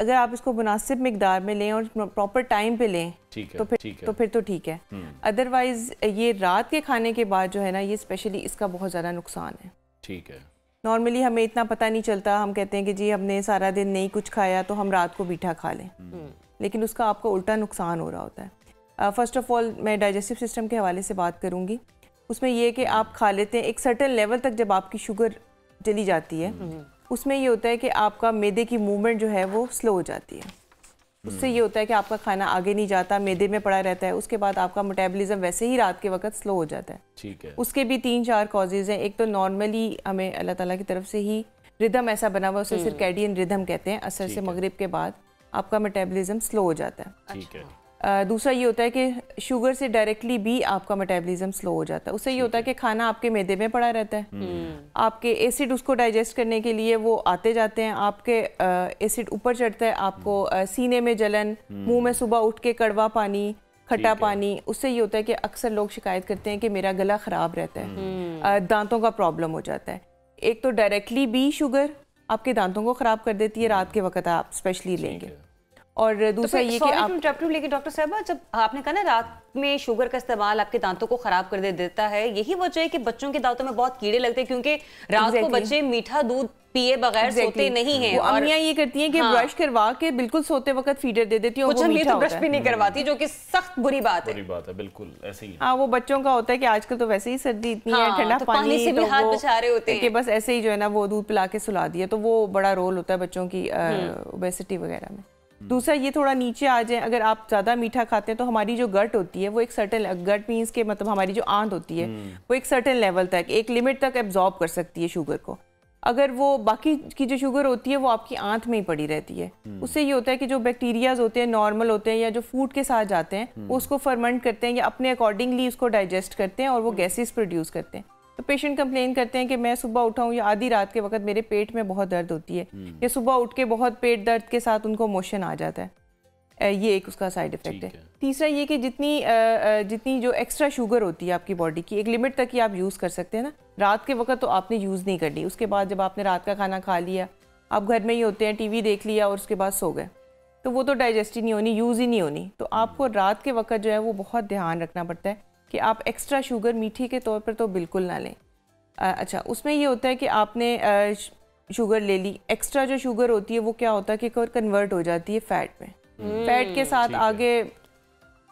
अगर आप इसको मुनासिब मिकदार में लें और प्रॉपर टाइम पे लें तो फिर तो ठीक है। अदरवाइज ये रात के खाने के बाद जो है ना, ये स्पेशली इसका बहुत ज़्यादा नुकसान है। ठीक है। नॉर्मली हमें इतना पता नहीं चलता, हम कहते हैं कि जी हमने सारा दिन नहीं कुछ खाया तो हम रात को मीठा खा लें, लेकिन उसका आपको उल्टा नुकसान हो रहा होता है। फर्स्ट ऑफ ऑल मैं डाइजेस्टिव सिस्टम के हवाले से बात करूँगी। उसमें ये कि आप खा लेते हैं एक सर्टेन लेवल तक, जब आपकी शुगर चली जाती है उसमें ये होता है कि आपका मैदे की मूवमेंट जो है वो स्लो हो जाती है। उससे ये होता है कि आपका खाना आगे नहीं जाता, मैदे में पड़ा रहता है। उसके बाद आपका मेटाबॉलिज्म वैसे ही रात के वक्त स्लो हो जाता है। ठीक है। उसके भी 3-4 कॉजेज़ हैं। एक तो नॉर्मली हमें अल्लाह ताला की तरफ से ही रिदम ऐसा बना हुआ, उसे सर्कैडियन रिदम कहते हैं। असर से मगरिब के बाद आपका मेटाबॉलिज्म स्लो हो जाता है। ठीक है। दूसरा ये होता है कि शुगर से डायरेक्टली भी आपका मेटाबॉलिज्म स्लो हो जाता है। उससे ये होता है कि खाना आपके मैदे में पड़ा रहता है, आपके एसिड उसको डाइजेस्ट करने के लिए वो आते जाते हैं, आपके एसिड ऊपर चढ़ता है, आपको सीने में जलन, मुंह में सुबह उठ के कड़वा पानी, खट्टा पानी। उससे ये होता है कि अक्सर लोग शिकायत करते हैं कि मेरा गला ख़राब रहता है, दांतों का प्रॉब्लम हो जाता है। एक तो डायरेक्टली भी शुगर आपके दांतों को ख़राब कर देती है, रात के वक्त आप स्पेशली लेंगे। और दूसरा ये कि आप लेकिन डॉक्टर साहब, जब आपने कहा ना रात में शुगर का इस्तेमाल आपके दांतों को खराब कर देता है, यही वजह है कि बच्चों के दांतों में बहुत कीड़े लगते हैं, क्योंकि रात को बच्चे मीठा दूध पिए बगैर सोते नहीं हैं। अम्मियां ये करती हैं कि ब्रश करवा के बिल्कुल सोते वक्त फीडर दे देती हैं, वो मीठा ब्रश भी नहीं करवाती, जो कि सख्त बुरी बात है। बुरी बात है, बिल्कुल ऐसे ही। हाँ, वो बच्चों का होता है कि आजकल तो वैसे ही सर्दी इतनी है, ठंडा पानी से भी हाथ बचा रहे होते हैं कि बस ऐसे ही जो है ना वो दूध पिला के सुला दिया, तो वो बड़ा रोल होता है बच्चों की ओबेसिटी वगैरह में। दूसरा ये थोड़ा नीचे आ जाए, अगर आप ज़्यादा मीठा खाते हैं तो हमारी जो गट होती है वो एक सर्टेन, गट मीन्स के मतलब हमारी जो आंत होती है वो एक सर्टेन लेवल तक, एक लिमिट तक एब्जॉर्ब कर सकती है शुगर को। अगर वो बाकी की जो शुगर होती है वो आपकी आंत में ही पड़ी रहती है, उससे ये होता है कि जो बैक्टीरियाज होते हैं नॉर्मल होते हैं या जो फूड के साथ जाते हैं वो उसको फर्मेंट करते हैं या अपने अकॉर्डिंगली उसको डाइजेस्ट करते हैं और वो गैसेस प्रोड्यूस करते हैं। तो पेशेंट कंप्लेन करते हैं कि मैं सुबह उठाऊं या आधी रात के वक्त मेरे पेट में बहुत दर्द होती है, या सुबह उठ के बहुत पेट दर्द के साथ उनको मोशन आ जाता है। ये एक उसका साइड इफेक्ट है। तीसरा ये कि जितनी जो एक्स्ट्रा शुगर होती है आपकी बॉडी की, एक लिमिट तक ही आप यूज़ कर सकते हैं ना। रात के वक्त तो आपने यूज़ नहीं करनी, उसके बाद जब आपने रात का खाना खा लिया, आप घर में ही होते हैं, टीवी देख लिया और उसके बाद सो गए, तो वो तो डाइजेस्ट ही नहीं होनी, यूज़ ही नहीं होनी। तो आपको रात के वक्त जो है वो बहुत ध्यान रखना पड़ता है कि आप एक्स्ट्रा शुगर मीठी के तौर पर तो बिल्कुल ना लें। अच्छा, उसमें ये होता है कि आपने शुगर ले ली, एक्स्ट्रा जो शुगर होती है वो क्या होता है कि कन्वर्ट हो जाती है फैट में, फैट के साथ आगे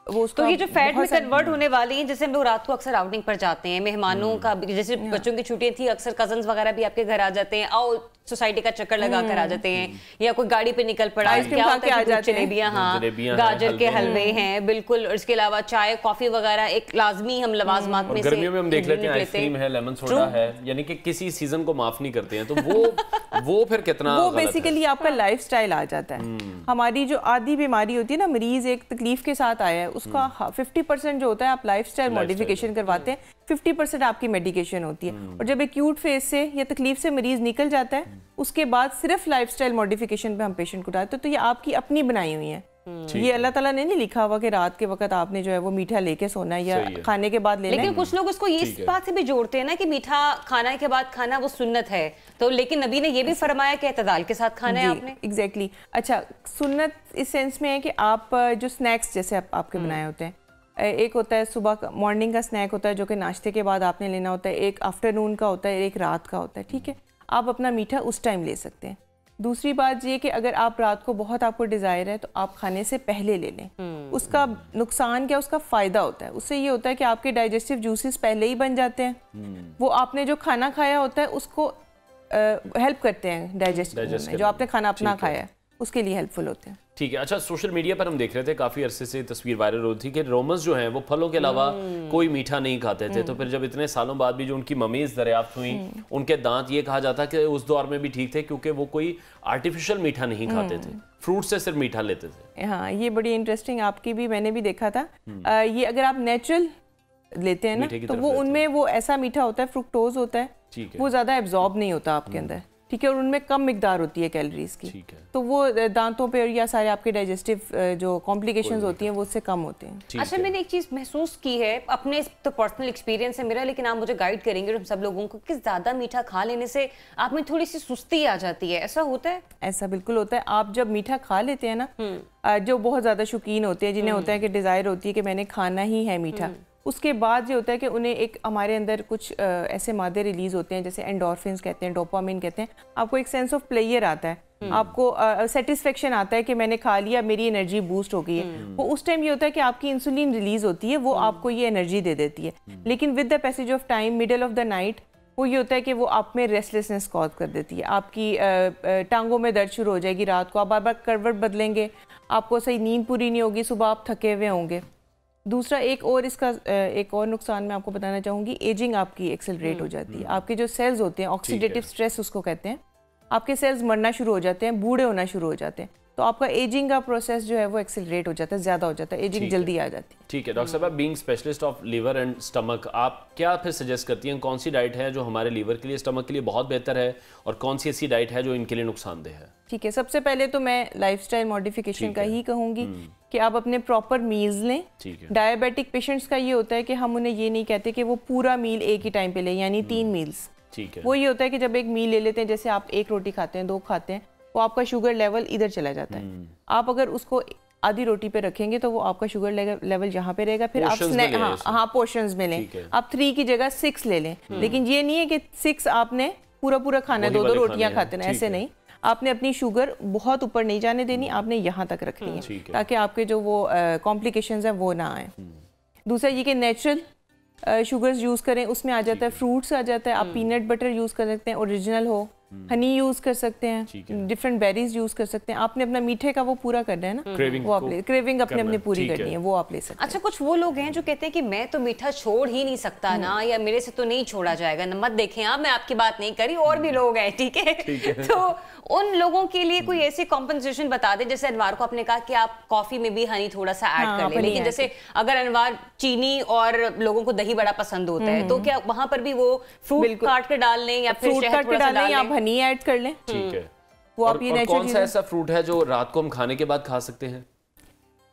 वो उसका, तो ये जो फैट में कन्वर्ट होने वाली है, जैसे हम लोग रात को अक्सर आउटिंग पर जाते हैं, मेहमानों का, जैसे बच्चों की छुट्टियां थी, अक्सर कजन्स वगैरह भी आपके घर आ जाते हैं, आओ सोसाइटी का चक्कर लगा कर आ जाते हैं, या कोई गाड़ी पे निकल पड़ा, क्या होता है जलेबियां, हाँ, गाजर के हलवे हैं, बिल्कुल। और इसके अलावा चाय कॉफी वगैरह एक लाजमी हम लवाजमात में से, गर्मियों में हम देख लेते हैं आइसक्रीम है, लेमन सोडा है, यानी कि किसी सीजन को माफ नहीं करते हैं। तो वो वो फिर कितना वो बेसिकली आपका लाइफस्टाइल आ जाता है। हमारी जो आधी बीमारी होती है ना, मरीज एक तकलीफ के साथ आया है, उसका 50% जो होता है आप लाइफस्टाइल मॉडिफिकेशन करवाते हैं, 50% आपकी मेडिकेशन होती है। और जब एक्यूट फेज से या तकलीफ से मरीज निकल जाता है, उसके बाद सिर्फ लाइफस्टाइल मॉडिफिकेशन पे हम पेशेंट को डालते हैं। तो ये आपकी अपनी बनाई हुई है, ये अल्लाह ताला ने नहीं लिखा हुआ कि रात के वक्त आपने जो है वो मीठा लेके सोना है या खाने के बाद लेना है। लेकिन कुछ लोग इसको ये इस बात से भी जोड़ते हैं ना कि मीठा खाने के बाद खाना वो सुन्नत है, तो लेकिन नबी ने ये भी फरमाया कि इत्तेदाल के साथ खाना है आपने। एग्जैक्टली। अच्छा, सुन्नत इस सेंस में है कि आप जो स्नैक्स जैसे आपके बनाए होते हैं, एक होता है सुबह मॉर्निंग का स्नैक होता है जो कि नाश्ते के बाद आपने लेना होता है, एक आफ्टरनून का होता है, एक रात का होता है, ठीक है। आप अपना मीठा उस टाइम ले सकते हैं। दूसरी बात ये कि अगर आप रात को बहुत आपको डिज़ायर है तो आप खाने से पहले ले लें। उसका नुकसान क्या, उसका फ़ायदा होता है। उससे ये होता है कि आपके डाइजेस्टिव जूसेस पहले ही बन जाते हैं, वो आपने जो खाना खाया होता है उसको हेल्प करते हैं डाइजेस्ट में, जो आपने खाना अपना खाया है उसके लिए हेल्पफुल होते हैं। ठीक है। अच्छा, सोशल मीडिया पर हम देख रहे थे काफ़ी अरसे से तस्वीर वायरल हो रही थी कि रोमन्स जो हैं वो फलों के अलावा कोई मीठा नहीं खाते थे। तो फिर जब इतने सालों बाद भी जो उनकी ममीज़ दरियाफ्त हुई, उनके दांत ये कहा जाता कि उस दौर में भी ठीक थे क्योंकि वो कोई आर्टिफिशियल मीठा नहीं खाते थे, फ्रूट से सिर्फ मीठा लेते थे। हाँ, ये बड़ी इंटरेस्टिंग आपकी भी मैंने भी देखा था। ये अगर आप नेचुरल लेते हैं ना तो वो उनमें वो ऐसा मीठा होता है, फ्रुक्टोज होता है, वो ज़्यादा एब्जॉर्ब नहीं होता आपके अंदर, ठीक है, और उनमें कम मिकदार होती है कैलोरीज की, तो वो दांतों पे या सारे आपके डाइजेस्टिव जो कॉम्प्लिकेशंस होती हैं वो उससे कम होते हैं। अच्छा, मैंने एक चीज़ महसूस की है, अपने तो पर्सनल एक्सपीरियंस है मेरा, लेकिन आप मुझे गाइड करेंगे हम सब लोगों को, कि ज़्यादा मीठा खा लेने से आप में थोड़ी सी सुस्ती आ जाती है, ऐसा होता है? ऐसा बिल्कुल होता है। आप जब मीठा खा लेते हैं ना, जो बहुत ज़्यादा शौकीन होते हैं, जिन्हें होता है कि डिज़ायर होती है कि मैंने खाना ही है मीठा, उसके बाद ये होता है कि उन्हें एक हमारे अंदर कुछ ऐसे मादे रिलीज होते हैं जैसे एंडोर्फिन्स कहते हैं, डोपामिन कहते हैं, आपको एक सेंस ऑफ प्लेयर आता है, आपको सेटिस्फेक्शन आता है कि मैंने खा लिया, मेरी एनर्जी बूस्ट हो गई है। वो उस टाइम ये होता है कि आपकी इंसुलिन रिलीज होती है, वो आपको ये एनर्जी दे देती है। लेकिन with the passage of time, middle of the night, वो ये होता है कि वो आप में रेस्टलेसनेस कॉज कर देती है, आपकी टांगों में दर्द शुरू हो जाएगी, रात को आप बार बार करवट बदलेंगे, आपको सही नींद पूरी नहीं होगी, सुबह आप थके हुए होंगे। दूसरा एक और नुकसान मैं आपको बताना चाहूँगी, एजिंग आपकी एक्सेलरेट हो जाती है। आपके जो सेल्स होते हैं, ऑक्सीडेटिव स्ट्रेस उसको कहते हैं, आपके सेल्स मरना शुरू हो जाते हैं, बूढ़े होना शुरू हो जाते हैं, तो आपका एजिंग का प्रोसेस जो है वो एक्सेलरेट हो जाता है, ज़्यादा हो जाता है, एजिंग जल्दी आ जाती है। ठीक है डॉक्टर साहब, being specialist of liver and stomach, आप क्या फिर सजेस्ट करती हैं, कौन सी डाइट है जो हमारे लीवर के लिए, स्टमक के लिए बहुत बेहतर है, और कौन सी ऐसी डाइट है जो इनके लिए नुकसानदेह है? ठीक है, सबसे पहले तो मैं लाइफस्टाइल मॉडिफिकेशन का ही कहूँगी कि आप अपने प्रॉपर मील्स लें। डायबिटिक पेशेंट्स का ये होता है कि हम उन्हें ये नहीं कहते कि वो पूरा मील एक ही टाइम पे लें, यानी 3 मील्स। वो ये होता है कि जब एक मील ले लेते हैं, जैसे आप 1 रोटी खाते हैं, 2 खाते हैं, वो आपका शुगर लेवल इधर चला जाता है। आप अगर उसको आधी रोटी पे रखेंगे तो वो आपका शुगर लेवल यहाँ पे रहेगा, फिर आप पोर्शंस में लें, आप 3 की जगह 6 ले लें। लेकिन ये नहीं है कि 6 आपने पूरा खाना, 2 रोटियां खाते हैं, ऐसे नहीं। आपने अपनी शुगर बहुत ऊपर नहीं जाने देनी, आपने यहाँ तक रखनी है ताकि आपके जो वो कॉम्प्लिकेशंस हैं वो ना आए। दूसरा ये कि नेचुरल शुगर्स यूज़ करें, उसमें आ जाता है फ्रूट्स आ जाता है, आप पीनट बटर यूज़ कर सकते हैं, ओरिजिनल हो, हनी यूज कर सकते हैं, डिफरेंट बेरीज यूज कर सकते हैं। आपने अपना मीठे का वो पूरा करना है ना, वो आप क्रेविंग अपने पूरी करनी है, वो आप ले सकते हैं। अच्छा, कुछ वो लोग हैं जो कहते हैं कि मैं तो मीठा छोड़ ही नहीं सकता ना, या मेरे से तो नहीं छोड़ा जाएगा ना, मत देखें आप, मैं आपकी बात नहीं करी, और भी लोग हैं, ठीक है। तो उन लोगों के लिए कोई ऐसी कॉम्पनसेशन बता दे, जैसे अनवार को आपने कहा कि आप कॉफी में भी हनी थोड़ा सा ऐड कर लें, लेकिन जैसे अगर अनवार चीनी और लोगों को दही बड़ा पसंद होता है, तो क्या वहां पर भी वो फ्रूट काट कर डाल लें या फिर शहद थोड़ा सा डाल लें, आप हनी ऐड कर लें? ठीक है। वो आप ये कौन सा ऐसा फ्रूट है जो रात को हम खाने के बाद खा सकते हैं?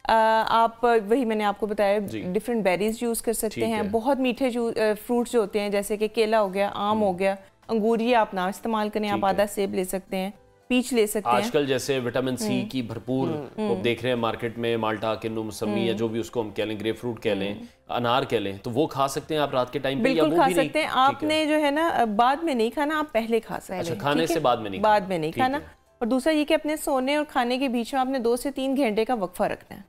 आप वही मैंने आपको बताया, डिफरेंट बेरीज यूज कर सकते हैं। बहुत मीठे फ्रूट्स जो होते हैं, जैसे कि केला हो गया, आम हो गया, अंगूर, ये आप ना इस्तेमाल करें, आप आधा सेब ले सकते हैं, पीच ले सकते हैं। आजकल जैसे विटामिन सी की भरपूर वो देख रहे हैं मार्केट में, माल्टा, किन्नू, मौसमी, या जो भी उसको हम कह लें, ग्रेप फ्रूट कह लें, अनार कह लें, तो वो खा सकते हैं आप रात के टाइम पे? बिल्कुल खा सकते हैं। आपने जो है ना बाद में नहीं खाना, आप पहले खा सकते हैं। अच्छा, खाने से बाद में नहीं खाना। और दूसरा ये कि अपने सोने और खाने के बीच में आपने 2 से 3 घंटे का वक्फा रखना है।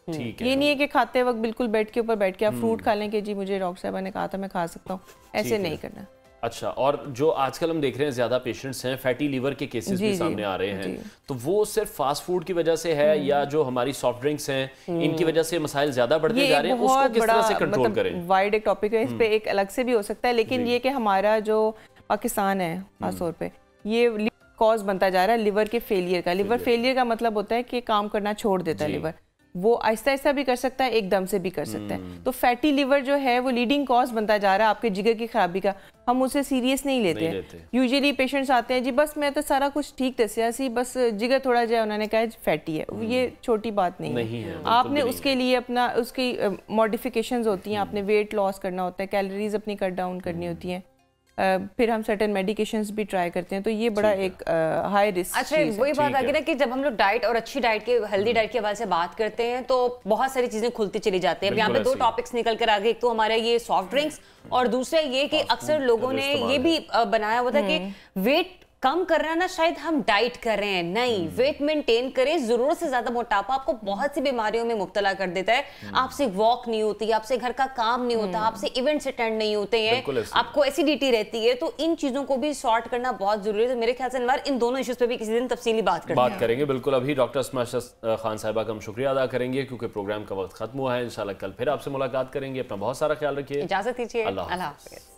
ये नहीं है कि खाते वक्त बिल्कुल बेड के ऊपर बैठ के आप फ्रूट खा लें कि जी मुझे डॉक्टर साहब ने कहा था मैं खा सकता हूँ, ऐसे नहीं करना। अच्छा, और जो आजकल हम देख रहे हैं ज्यादा पेशेंट्स हैं, फैटी लीवर के केसेस भी सामने आ रहे हैं, तो वो सिर्फ फास्ट फूड की वजह से है या जो हमारी सॉफ्ट ड्रिंक्स हैं इनकी वजह से मसाइल ज्यादा बढ़ते जा रहे हैं? उसको किस तरह से कंट्रोल करें? वाइड एक टॉपिक है, इस पे एक अलग से भी हो सकता है, लेकिन ये कि हमारा जो पाकिस्तान है खासतौर पे, ये कॉज बनता जा रहा है लिवर के फेलियर का। लिवर फेलियर का मतलब होता है कि काम करना छोड़ देता है लिवर। वो आहिस्ता आहिस्ता भी कर सकता है, एकदम से भी कर सकता है। तो फैटी लिवर जो है वो लीडिंग कॉज बनता जा रहा है आपके जिगर की खराबी का। हम उसे सीरियस नहीं लेते। यूजुअली पेशेंट्स आते हैं जी बस मैं तो सारा कुछ ठीक दसिया सी, बस जिगर थोड़ा जो उन्होंने कहा फैटी है। ये छोटी बात नहीं है। आपने उसके लिए अपना उसकी मॉडिफिकेशंस होती हैं, आपने वेट लॉस करना होता है, कैलोरीज अपनी कट डाउन करनी होती हैं, फिर हम सर्टेन मेडिकेशंस भी ट्राई करते हैं। तो ये बड़ा एक हाई रिस्क। अच्छा, वही बात आ गई ना कि जब हम लोग डाइट और अच्छी डाइट के हेल्दी डाइट के हवाले से बात करते हैं तो बहुत सारी चीजें खुलती चली जाती हैं। अब यहाँ पे दो टॉपिक्स निकल कर आ गए, एक तो हमारा ये सॉफ्ट ड्रिंक्स और दूसरा ये कि अक्सर लोगों ने ये भी बनाया हुआ था कि वेट कम कर रहा है ना, शायद हम डाइट कर रहे हैं। नहीं, वेट मेंटेन करें। जरूरत से ज्यादा मोटापा आपको बहुत सी बीमारियों में मुब्तला कर देता है। आपसे वॉक नहीं होती, आपसे घर का काम नहीं होता, आपसे इवेंट्स अटेंड नहीं होते हैं, आपको एसिडिटी रहती है। तो इन चीजों को भी सॉर्ट करना बहुत जरूरी है। तो मेरे ख्याल से अनवर इन दोनों इश्यूज पे भी किसी दिन तफसीली बात करेंगे। बिल्कुल, अभी डॉक्टर अस्मा खान साहिबा का हम शुक्रिया अदा करेंगे क्योंकि प्रोग्राम का वक्त खत्म हुआ है। इंशाल्लाह कल फिर आपसे मुलाकात करेंगे। अपना बहुत सारा ख्याल रखिए, इजाजत दीजिए, अल्लाह हाफ़िज़।